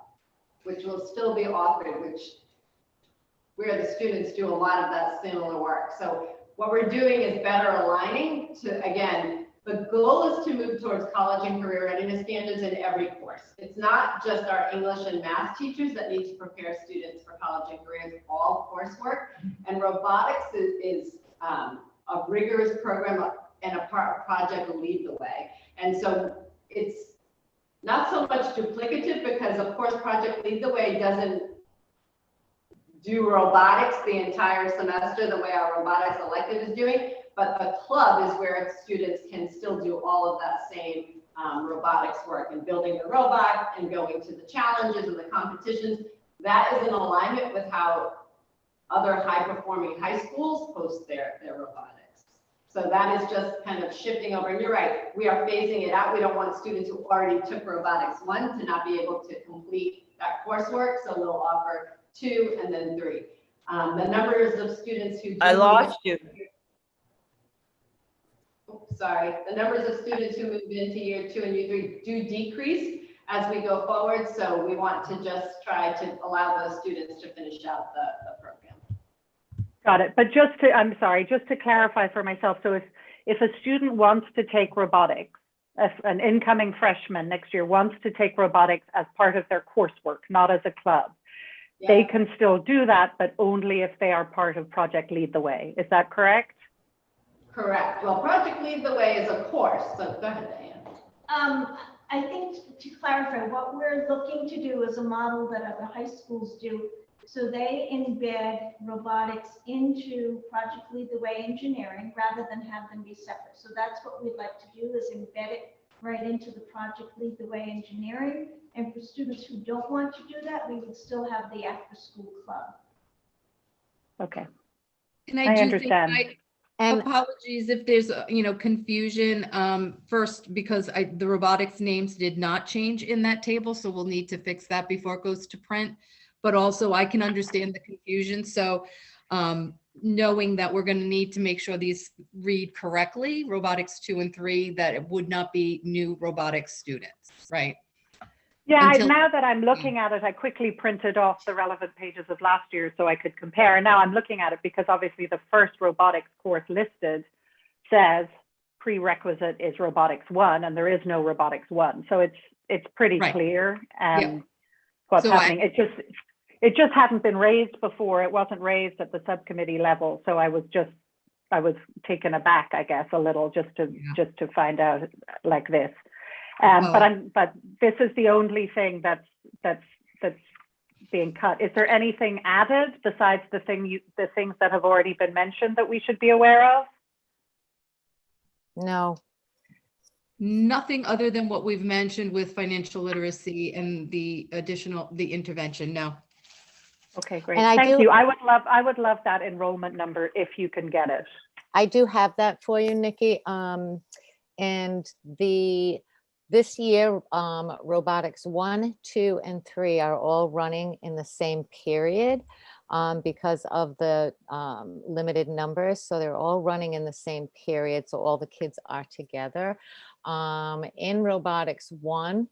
which will still be offered, where the students do a lot of that similar work. So what we're doing is better aligning to, again, the goal is to move towards college and career readiness standards in every course. It's not just our English and math teachers that need to prepare students for college and career, it's all coursework. And robotics is a rigorous program and a part of Project Lead the Way. And so it's not so much duplicative because of course Project Lead the Way doesn't do robotics the entire semester the way our robotics elective is doing, but the club is where students can still do all of that same robotics work and building the robot and going to the challenges and the competitions. That is in alignment with how other high-performing high schools post their robotics. So that is just kind of shifting over. And you're right, we are phasing it out. We don't want students who already took Robotics 1 to not be able to complete that coursework. So we'll offer 2 and then 3. The numbers of students who I lost you. Sorry, the numbers of students who move into year 2 and year 3 do decrease as we go forward. So we want to just try to allow those students to finish out the program. Got it. But I'm sorry, just to clarify for myself. So if a student wants to take robotics, an incoming freshman next year wants to take robotics as part of their coursework, not as a club, they can still do that, but only if they are part of Project Lead the Way. Is that correct? Correct. Well, Project Lead the Way is a course, so go ahead, Diane. I think to clarify, what we're looking to do is a model that other high schools do. So they embed robotics into Project Lead the Way engineering rather than have them be separate. So that's what we'd like to do, is embed it right into the Project Lead the Way engineering. And for students who don't want to do that, we would still have the after school club. Okay. And I do understand. think apologies if there's confusion. First, because the robotics names did not change in that table, so we'll need to fix that before it goes to print. But also I can understand the confusion. So knowing that we're going to need to make sure these read correctly, robotics 2 and 3, that it would not be new robotics students, right? Yeah, now that I'm looking at it, I quickly printed off the relevant pages of last year so I could compare. And now I'm looking at it because obviously the first robotics course listed says prerequisite is robotics 1, and there is no robotics 1. So it's pretty clear what's happening. It just hadn't been raised before. It wasn't raised at the subcommittee level. So I was taken aback, I guess, a little just to find out like this. But this is the only thing that's being cut. Is there anything added besides the things that have already been mentioned that we should be aware of? No. Nothing other than what we've mentioned with financial literacy and the intervention. No. Okay, great. Thank you. I would love that enrollment number if you can get it. I do have that for you, Nikki. And this year, robotics 1, 2, and 3 are all running in the same period because of the limited numbers. So they're all running in the same period. So all the kids are together. In robotics 1,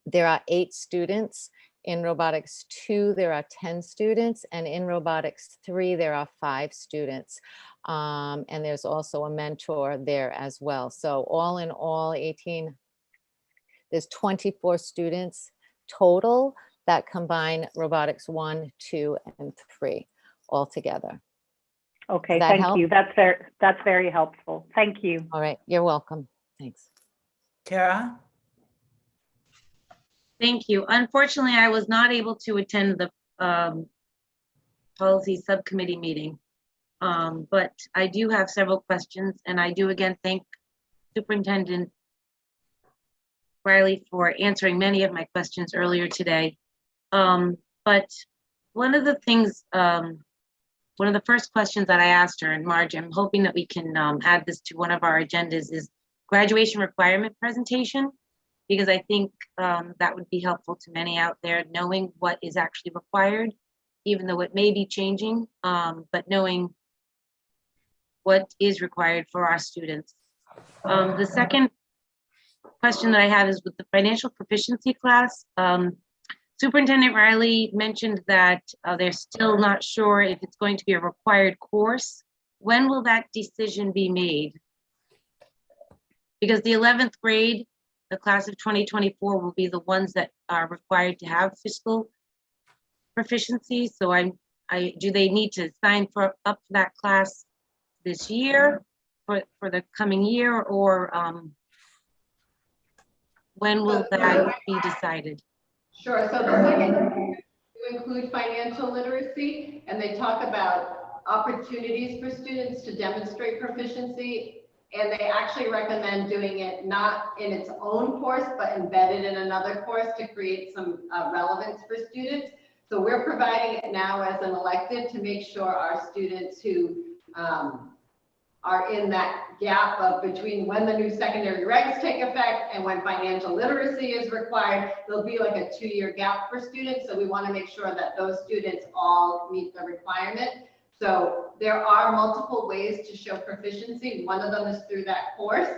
there are 8 students. In robotics 2, there are 10 students. And in robotics 3, there are 5 students. And there's also a mentor there as well. So all in all, there's 24 students total that combine robotics 1, 2, and 3 all together. Okay, thank you. That's very helpful. Thank you. All right, you're welcome. Thanks. Tara? Thank you. Unfortunately, I was not able to attend the policy subcommittee meeting, but I do have several questions, and I do again thank Superintendent Riley for answering many of my questions earlier today. But one of the things, one of the first questions that I asked her, and Marge, I'm hoping that we can add this to one of our agendas, is graduation requirement presentation, because I think that would be helpful to many out there, knowing what is actually required, even though it may be changing, but knowing what is required for our students. The second question that I have is with the financial proficiency class. Superintendent Riley mentioned that they're still not sure if it's going to be a required course. When will that decision be made? Because the 11th grade, the class of 2024, will be the ones that are required to have fiscal proficiency. So do they need to sign up for that class this year for the coming year, or when will that be decided? Sure. So the second to include financial literacy, and they talk about opportunities for students to demonstrate proficiency, and they actually recommend doing it not in its own course, but embedded in another course to create some relevance for students. So we're providing it now as an elective to make sure our students who are in that gap of between when the new secondary regs take effect and when financial literacy is required, there'll be like a 2-year gap for students. So we want to make sure that those students all meet the requirement. So there are multiple ways to show proficiency. One of them is through that course.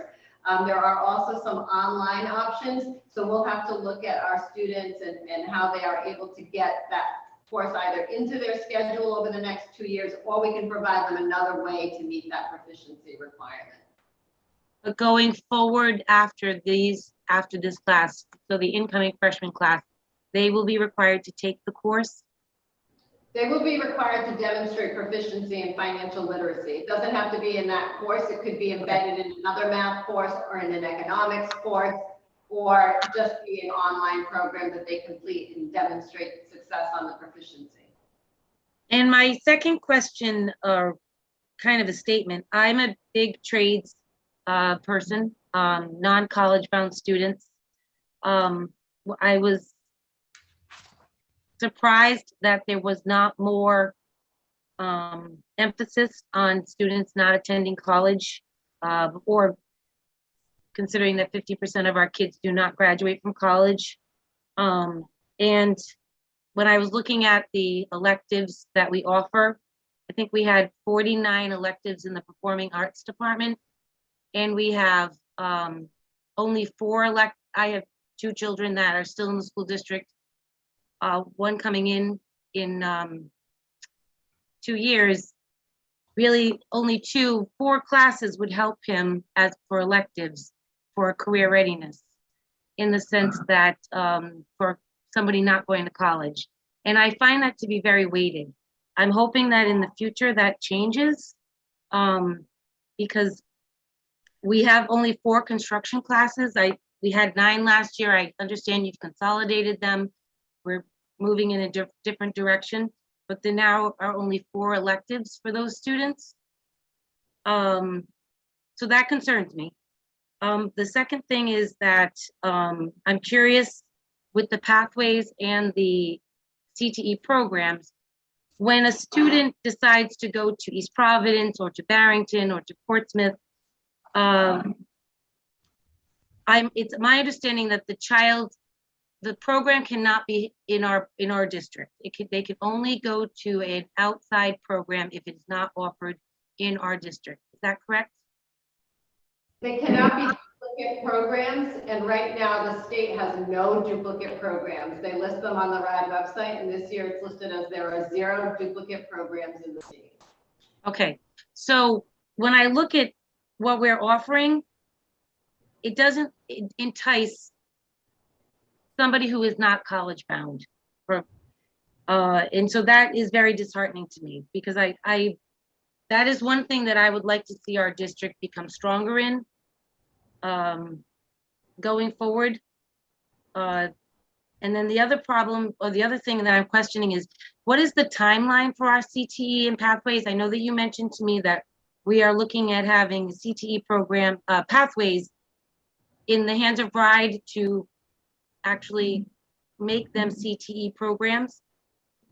There are also some online options. So we'll have to look at our students and how they are able to get that course either into their schedule over the next 2 years, or we can provide them another way to meet that proficiency requirement. But going forward after this class, so the incoming freshman class, they will be required to take the course? They will be required to demonstrate proficiency in financial literacy. It doesn't have to be in that course. It could be embedded in another math course or in an economics course, or just be an online program that they complete and demonstrate success on the proficiency. And my second question, or kind of a statement, I'm a big trades person, non-college bound students. I was surprised that there was not more emphasis on students not attending college, or considering that 50% of our kids do not graduate from college. And when I was looking at the electives that we offer, I think we had 49 electives in the performing arts department, and we have only 4 I have 2 children that are still in the school district. One coming in 2 years. Really only 4 classes would help him as for electives for career readiness, in the sense that for somebody not going to college. And I find that to be very weighted. I'm hoping that in the future that changes, because we have only 4 construction classes. We had 9 last year. I understand you've consolidated them. We're moving in a different direction, but there now are only 4 electives for those students. So that concerns me. The second thing is that I'm curious with the pathways and the CTE programs, when a student decides to go to East Providence or to Barrington or to Portsmouth, it's my understanding that the program cannot be in our district. They can only go to an outside program if it's not offered in our district. Is that correct? They cannot be duplicate programs, and right now the state has no duplicate programs. They list them on the RIDE website, and this year it's listed as there are 0 duplicate programs in the state. Okay, so when I look at what we're offering, it doesn't entice somebody who is not college bound. And so that is very disheartening to me, because that is one thing that I would like to see our district become stronger in going forward. And then the other problem, or the other thing that I'm questioning is, what is the timeline for our CTE and pathways? I know that you mentioned to me that we are looking at having CTE program pathways in the hands of RIDE to actually make them CTE programs.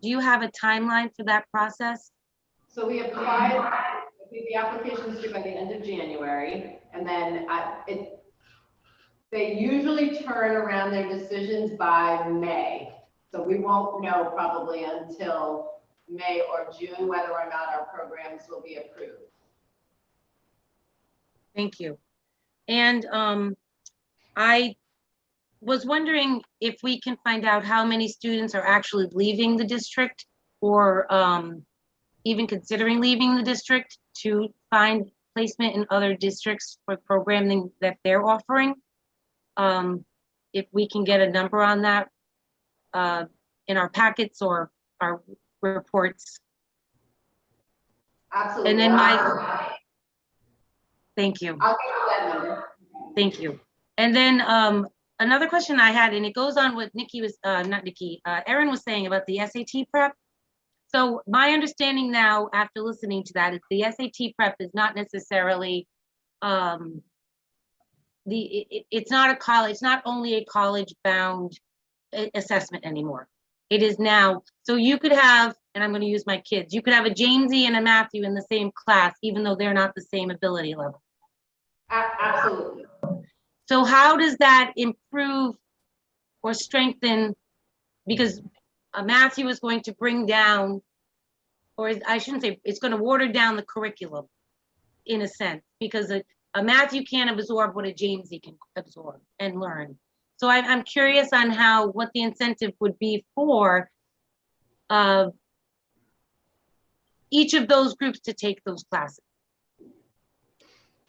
Do you have a timeline for that process? So we applied, the applications due by the end of January, and then they usually turn around their decisions by May. So we won't know probably until May or June whether or not our programs will be approved. Thank you. And I was wondering if we can find out how many students are actually leaving the district, or even considering leaving the district to find placement in other districts for programming that they're offering. If we can get a number on that in our packets or our reports. Absolutely. And then thank you. I'll give you that number. Thank you. And then another question I had, and it goes on what Erin was saying about the SAT prep. So my understanding now, after listening to that, is the SAT prep is not necessarily it's not only a college bound assessment anymore. It is now, so you could have, and I'm going to use my kids, you could have a Jamesy and a Matthew in the same class, even though they're not the same ability level. Absolutely. So how does that improve or strengthen, because Matthew is going to bring down, or I shouldn't say, it's going to water down the curriculum in a sense, because a Matthew can't absorb what a Jamesy can absorb and learn. So I'm curious on what the incentive would be for each of those groups to take those classes?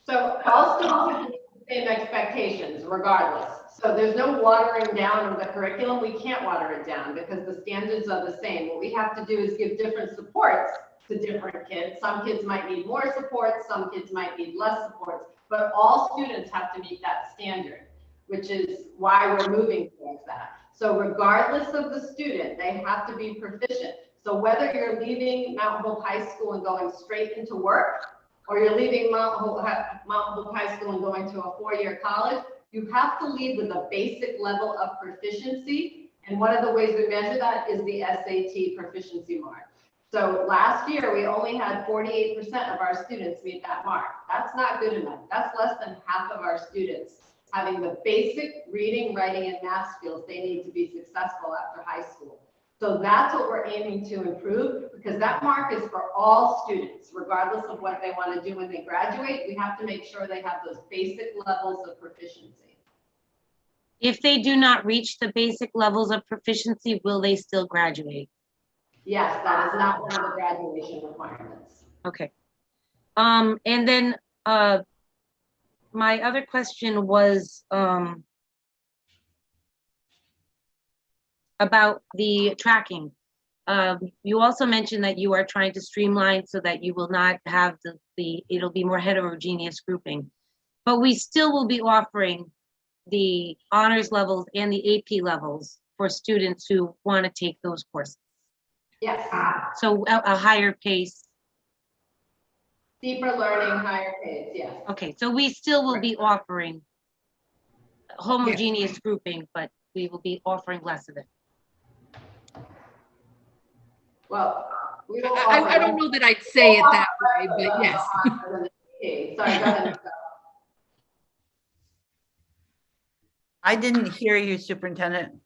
So all students have the same expectations regardless. So there's no watering down of the curriculum. We can't water it down because the standards are the same. What we have to do is give different supports to different kids. Some kids might need more support, some kids might need less supports, but all students have to meet that standard, which is why we're moving towards that. So regardless of the student, they have to be proficient. So whether you're leaving Mount Hope High School and going straight into work, or you're leaving Mount Hope High School and going to a four-year college, you have to leave with a basic level of proficiency. And one of the ways we measure that is the SAT proficiency mark. So last year, we only had 48% of our students meet that mark. That's not good enough. That's less than half of our students having the basic reading, writing, and math skills they need to be successful after high school. So that's what we're aiming to improve, because that mark is for all students, regardless of what they want to do when they graduate. We have to make sure they have those basic levels of proficiency. If they do not reach the basic levels of proficiency, will they still graduate? Yes, that is not one of the graduation requirements. Okay. And then my other question was about the tracking. You also mentioned that you are trying to streamline so that you will not have it'll be more heterogeneous grouping, but we still will be offering the honors levels and the AP levels for students who want to take those courses. Yes. So a higher pace. Deeper learning, higher pace, yes. Okay, so we still will be offering homogeneous grouping, but we will be offering less of it. Well, we don't I don't know that I'd say it that way, but yes. Sorry, go ahead. I didn't hear you, Superintendent.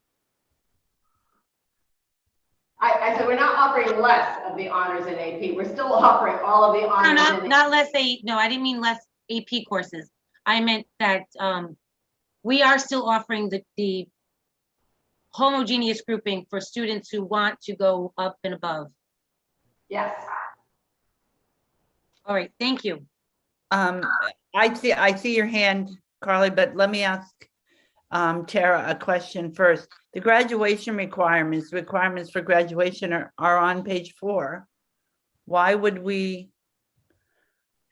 I said we're not offering less of the honors and AP. We're still offering all of the honors. No, not less no, I didn't mean less AP courses. I meant that we are still offering the homogeneous grouping for students who want to go up and above. Yes. All right, thank you. I see your hand, Carly, but let me ask Tara a question first. The graduation requirements for graduation are on page 4. Why would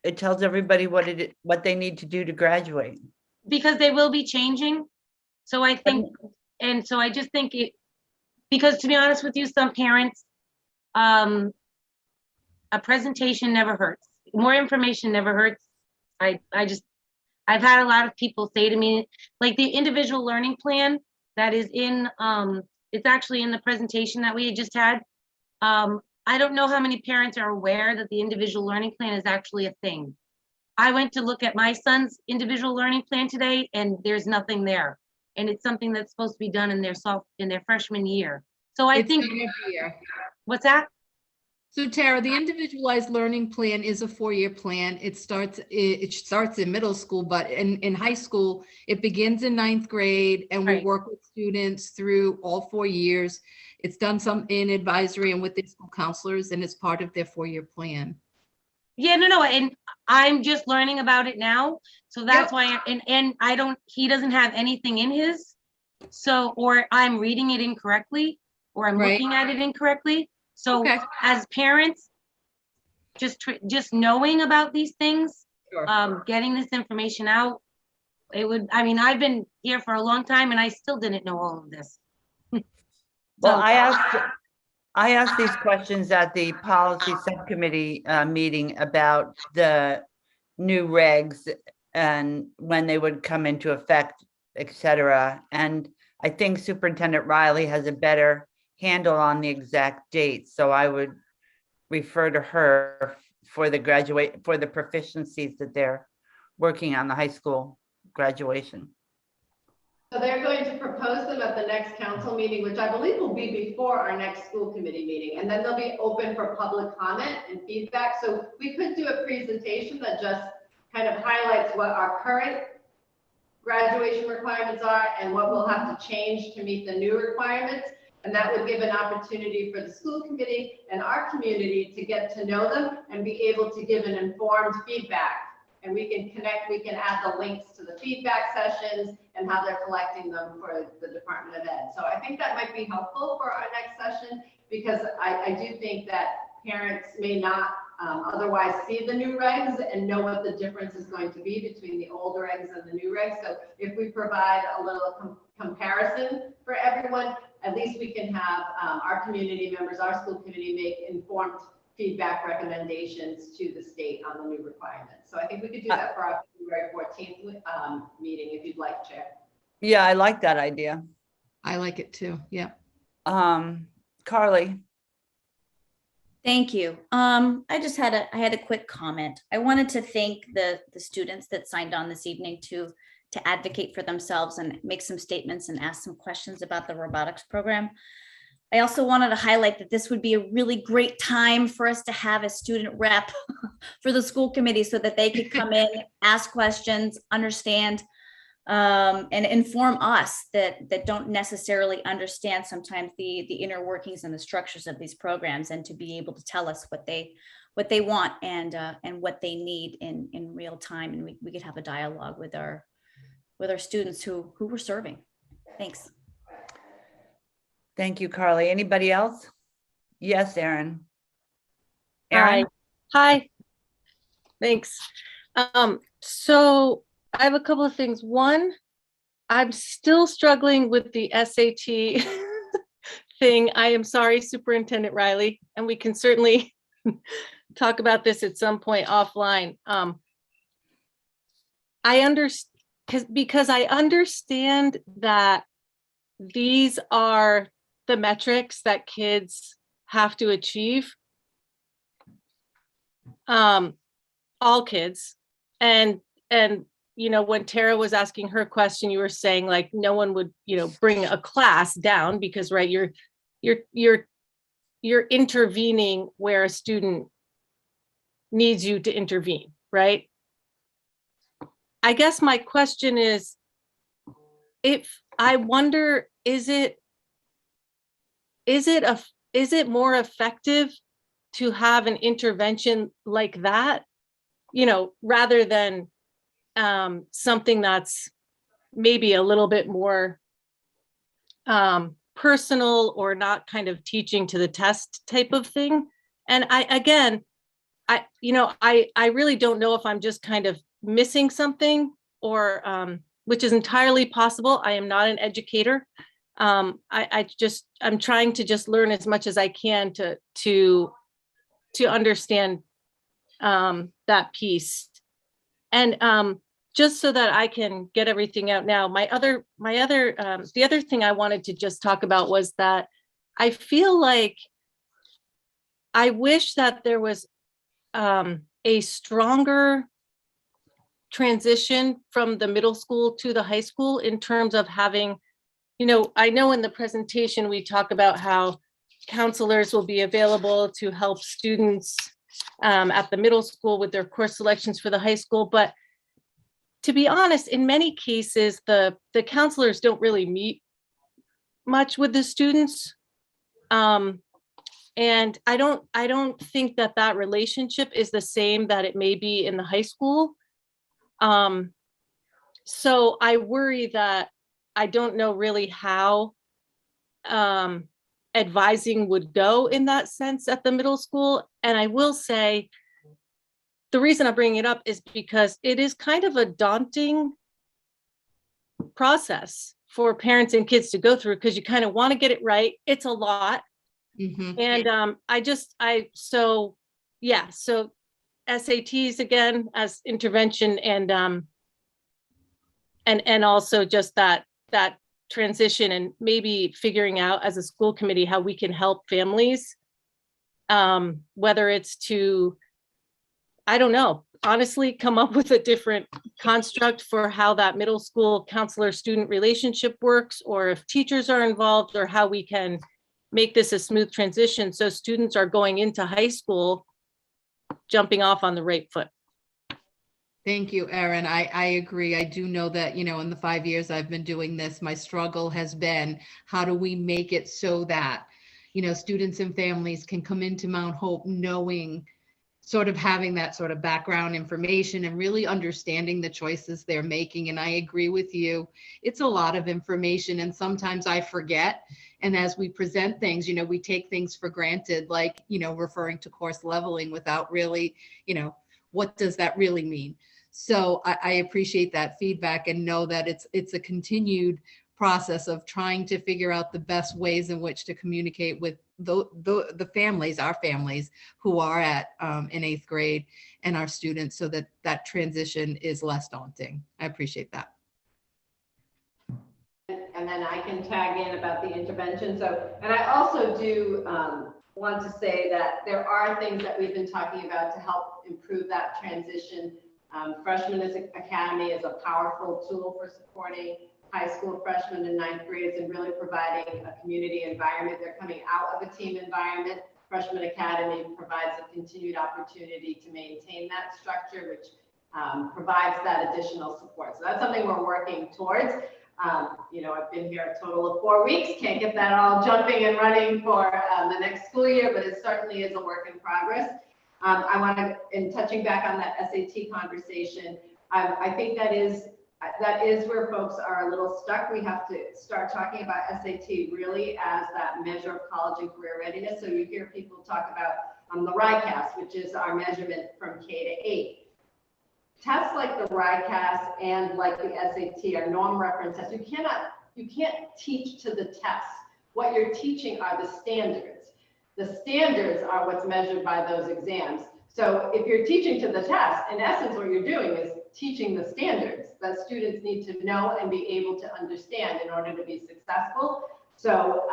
it tells everybody what they need to do to graduate? Because they will be changing. So I think, and so I just think because to be honest with you, some parents, a presentation never hurts. More information never hurts. I've had a lot of people say to me, like the individual learning plan that is in, it's actually in the presentation that we just had. I don't know how many parents are aware that the individual learning plan is actually a thing. I went to look at my son's individual learning plan today and there's nothing there. And it's something that's supposed to be done in their freshman year. So I think, what's that? So Tara, the individualized learning plan is a 4-year plan. It starts in middle school, but in high school, it begins in 9th grade and we work with students through all 4 years. It's done some in advisory and with the school counselors, and it's part of their 4-year plan. Yeah, no, and I'm just learning about it now. So that's why, and he doesn't have anything in his. So, or I'm reading it incorrectly, or I'm looking at it incorrectly. So as parents, just knowing about these things, getting this information out, I've been here for a long time and I still didn't know all of this. Well, I asked these questions at the policy subcommittee meeting about the new regs and when they would come into effect, et cetera. And I think Superintendent Riley has a better handle on the exact date. So I would refer to her for the proficiencies that they're working on the high school graduation. So they're going to propose them at the next council meeting, which I believe will be before our next school committee meeting. And then they'll be open for public comment and feedback. So we could do a presentation that just kind of highlights what our current graduation requirements are and what we'll have to change to meet the new requirements. And that would give an opportunity for the school committee and our community to get to know them and be able to give an informed feedback. And we can connect, we can add the links to the feedback sessions and how they're collecting them for the Department of Ed. So I think that might be helpful for our next session, because I do think that parents may not otherwise see the new regs and know what the difference is going to be between the old regs and the new regs. So if we provide a little comparison for everyone, at least we can have our community members, our school committee make informed feedback recommendations to the state on the new requirements. So I think we could do that for our February 14th meeting if you'd like, Chair. Yeah, I like that idea. I like it too. Yeah. Carly. Thank you. I had a quick comment. I wanted to thank the students that signed on this evening to advocate for themselves and make some statements and ask some questions about the robotics program. I also wanted to highlight that this would be a really great time for us to have a student rep for the school committee so that they could come in, ask questions, understand, and inform us that don't necessarily understand sometimes the inner workings and the structures of these programs, and to be able to tell us what they want and what they need in real time, and we could have a dialogue with our students who we're serving. Thanks. Thank you, Carly. Anybody else? Yes, Erin. Hi. Thanks. So I have a couple of things. One, I'm still struggling with the SAT thing. I am sorry, Superintendent Riley, and we can certainly talk about this at some point offline. I understand because I understand that these are the metrics that kids have to achieve. All kids. And you know, when Tara was asking her question, you were saying like no one would, you know, bring a class down because, right, you're intervening where a student needs you to intervene, right? I guess my question is, if I wonder, is it more effective to have an intervention like that, you know, rather than something that's maybe a little bit more personal or not kind of teaching to the test type of thing? And I really don't know if I'm just kind of missing something, or which is entirely possible. I am not an educator. I'm trying to just learn as much as I can to understand that piece. And just so that I can get everything out now, the other thing I wanted to just talk about was that I feel like I wish that there was a stronger transition from the middle school to the high school in terms of having, you know, I know in the presentation we talk about how counselors will be available to help students at the middle school with their course selections for the high school. But to be honest, in many cases, the counselors don't really meet much with the students. And I don't think that relationship is the same that it may be in the high school. So I worry that I don't know really how advising would go in that sense at the middle school. And I will say, the reason I'm bringing it up is because it is kind of a daunting process for parents and kids to go through, because you kind of want to get it right. It's a lot. Mm-hmm. And so SATs again as intervention, and also just that transition, and maybe figuring out as a school committee how we can help families, whether it's to, I don't know, honestly, come up with a different construct for how that middle school counselor-student relationship works, or if teachers are involved, or how we can make this a smooth transition so students are going into high school jumping off on the right foot. Thank you, Erin. I agree. I do know that, in the 5 years I've been doing this, my struggle has been, how do we make it so that, students and families can come into Mount Hope knowing, sort of having that sort of background information and really understanding the choices they're making. And I agree with you. It's a lot of information and sometimes I forget. And as we present things, we take things for granted, like, referring to course leveling without really, what does that really mean? So I appreciate that feedback and know that it's a continued process of trying to figure out the best ways in which to communicate with the families, our families who are at in 8th grade and our students, so that that transition is less daunting. I appreciate that. And then I can tag in about the intervention. So, and I also do want to say that there are things that we've been talking about to help improve that transition. Freshman Academy is a powerful tool for supporting high school freshmen and 9th graders and really providing a community environment. They're coming out of a team environment. Freshman Academy provides a continued opportunity to maintain that structure, which provides that additional support. So that's something we're working towards. I've been here a total of 4 weeks, can't get that all jumping and running for the next school year, but it certainly is a work in progress. I want to, in touching back on that SAT conversation, I think that is where folks are a little stuck. We have to start talking about SAT really as that measure of college and career readiness. So you hear people talk about the RICAS, which is our measurement from K to 8. Tests like the RICAS and like the SAT are norm reference tests. You can't teach to the tests. What you're teaching are the standards. The standards are what's measured by those exams. So if you're teaching to the test, in essence, what you're doing is teaching the standards that students need to know and be able to understand in order to be successful. So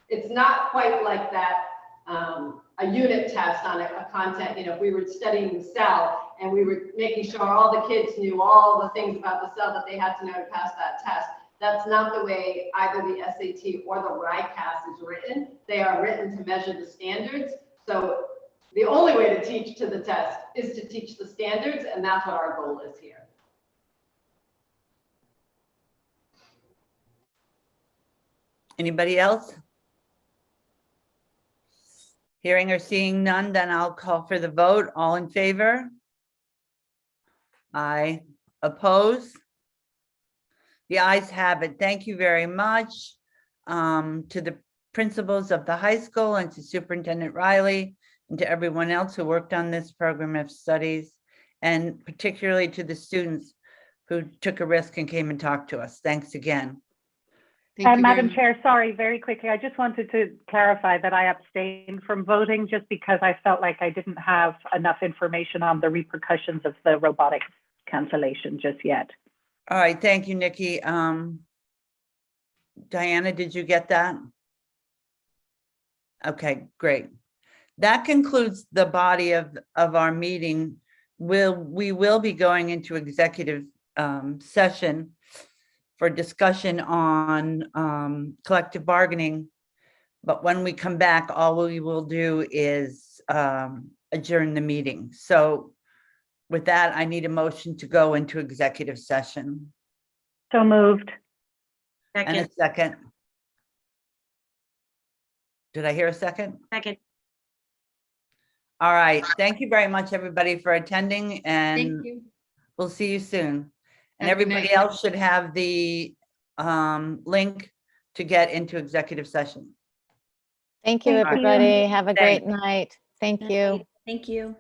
it's not quite like that, a unit test on a content. If we were studying the cell and we were making sure all the kids knew all the things about the cell that they had to know to pass that test. That's not the way either the SAT or the RICAS is written. They are written to measure the standards. So the only way to teach to the test is to teach the standards, and that's what our goal is here. Anybody else? Hearing or seeing none, then I'll call for the vote. All in favor? Aye. Oppose? The ayes have it. Thank you very much to the principals of the high school and to Superintendent Riley and to everyone else who worked on this program of studies, and particularly to the students who took a risk and came and talked to us. Thanks again. Madam Chair, sorry, very quickly, I just wanted to clarify that I abstained from voting just because I felt like I didn't have enough information on the repercussions of the robotics cancellation just yet. All right, thank you, Nikki. Diana, did you get that? Okay, great. That concludes the body of our meeting. We will be going into executive session for discussion on collective bargaining. But when we come back, all we will do is adjourn the meeting. So with that, I need a motion to go into executive session. So moved. And a second. Did I hear a second? Second. All right. Thank you very much, everybody, for attending, and Thank you. we'll see you soon. And Have a good everybody night. else should have the link to get into executive session. Thank you, Thank you. everybody. Have a great Thanks. night. Thank you. Thank you.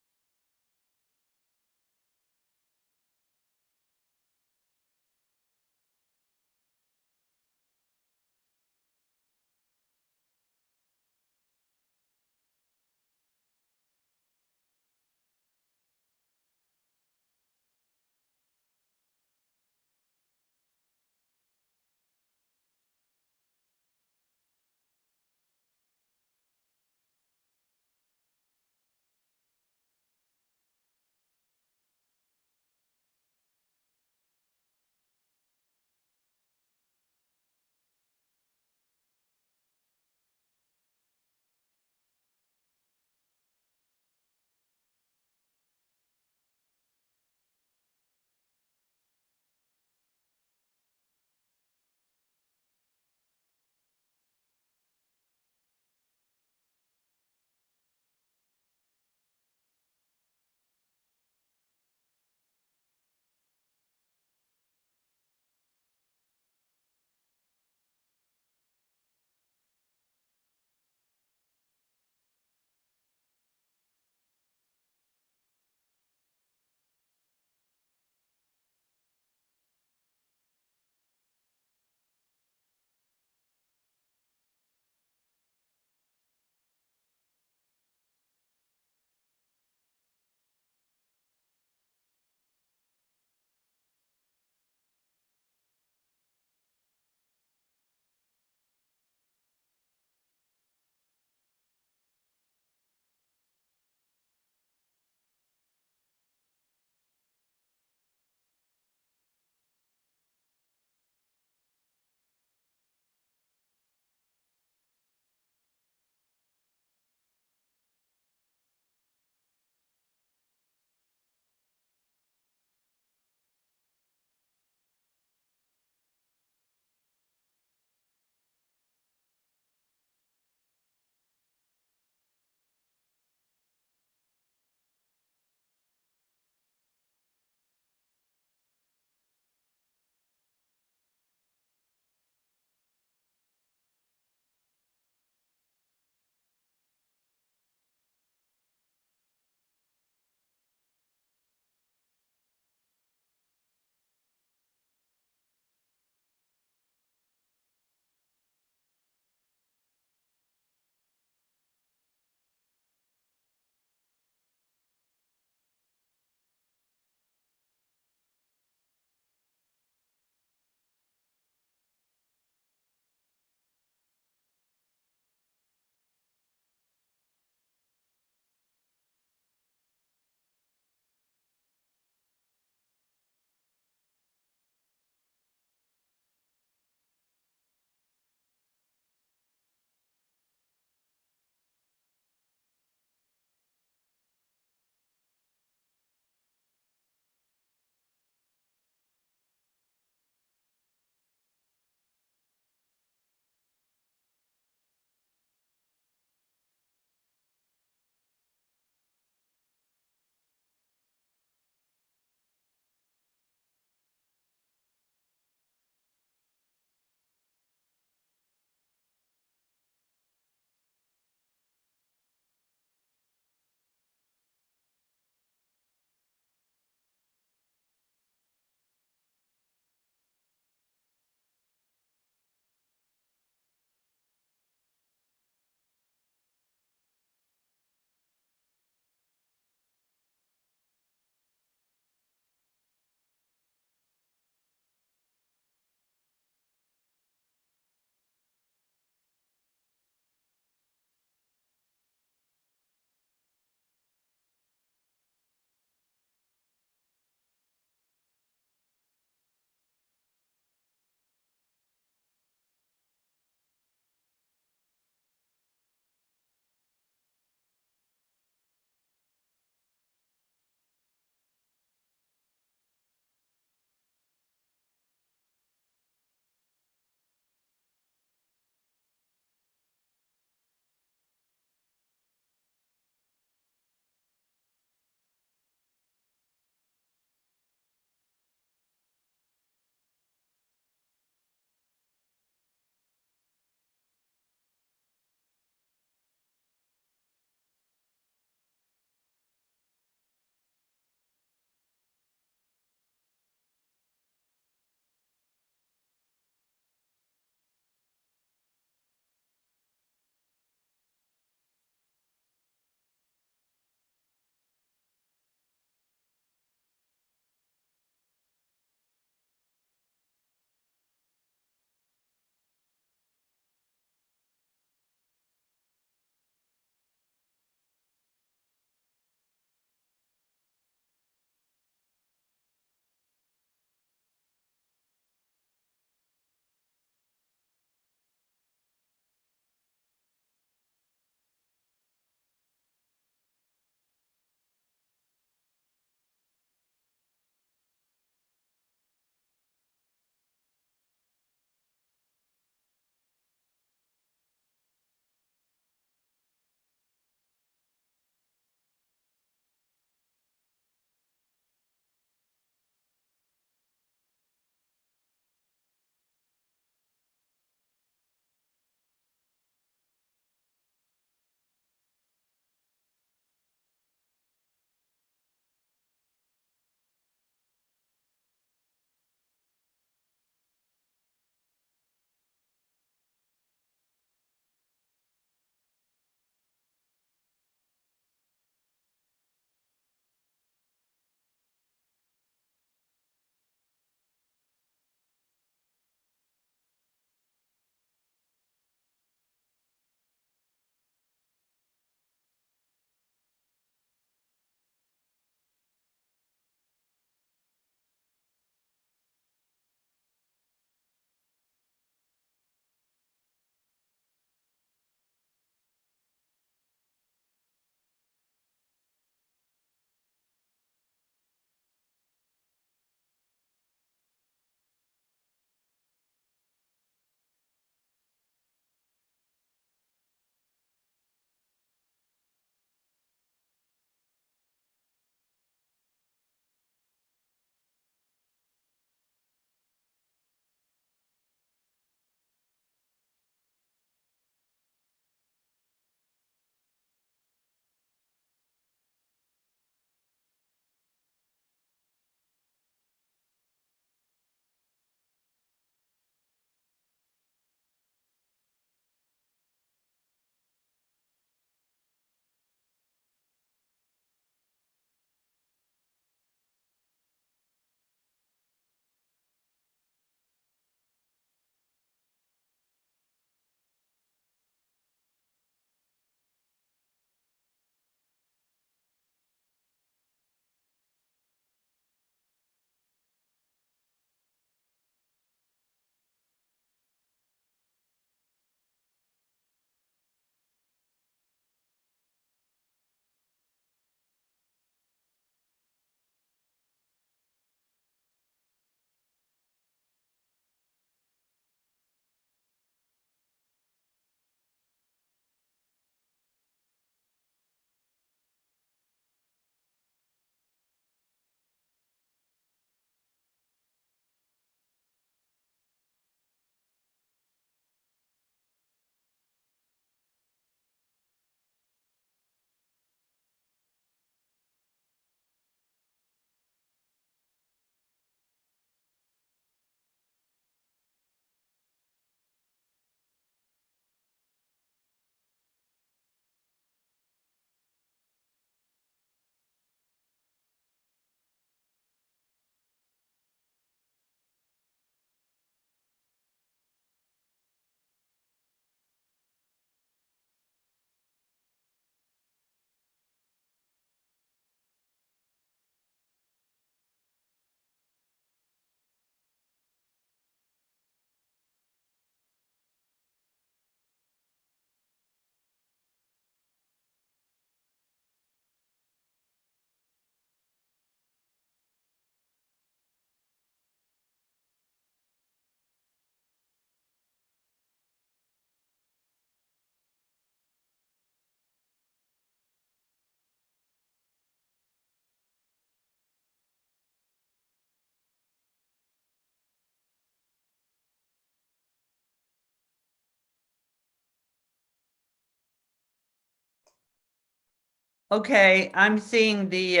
Okay, I'm seeing the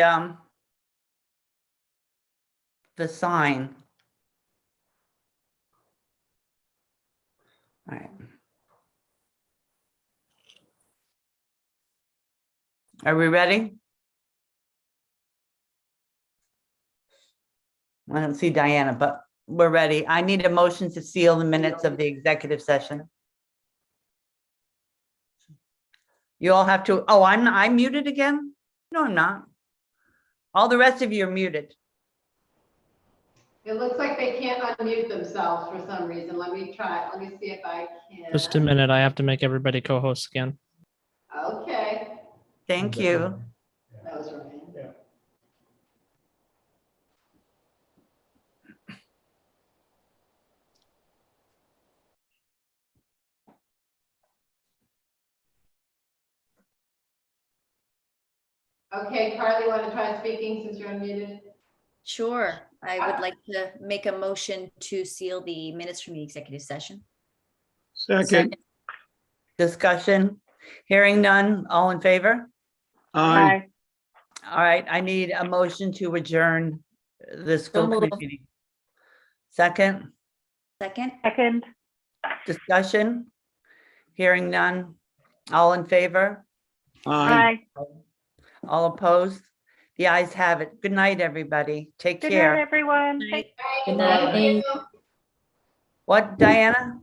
sign. All right. Are we ready? I don't see Diana, but we're ready. I need a motion to seal the minutes of the executive session. You all have to, oh, I'm muted again? No, I'm not. All the rest of you are muted. It looks like they can't unmute themselves for some reason. Let me try. Let me see if I Just a can. minute. I have to make everybody co-hosts again. Okay. Thank you. That was right. Yeah. Okay, Carly, want to try speaking since you're unmuted? Sure. I would like to make a motion to seal the minutes from the executive session. Second. Discussion. Hearing none. All in favor? Aye. All right, I need a motion to adjourn the school moved. committee meeting. Second, Second? Second. discussion. Hearing none. All in favor? Aye. Aye. All opposed? The ayes have it. Good night, everybody. Take Good night, care. everyone. Good night. What, Diana?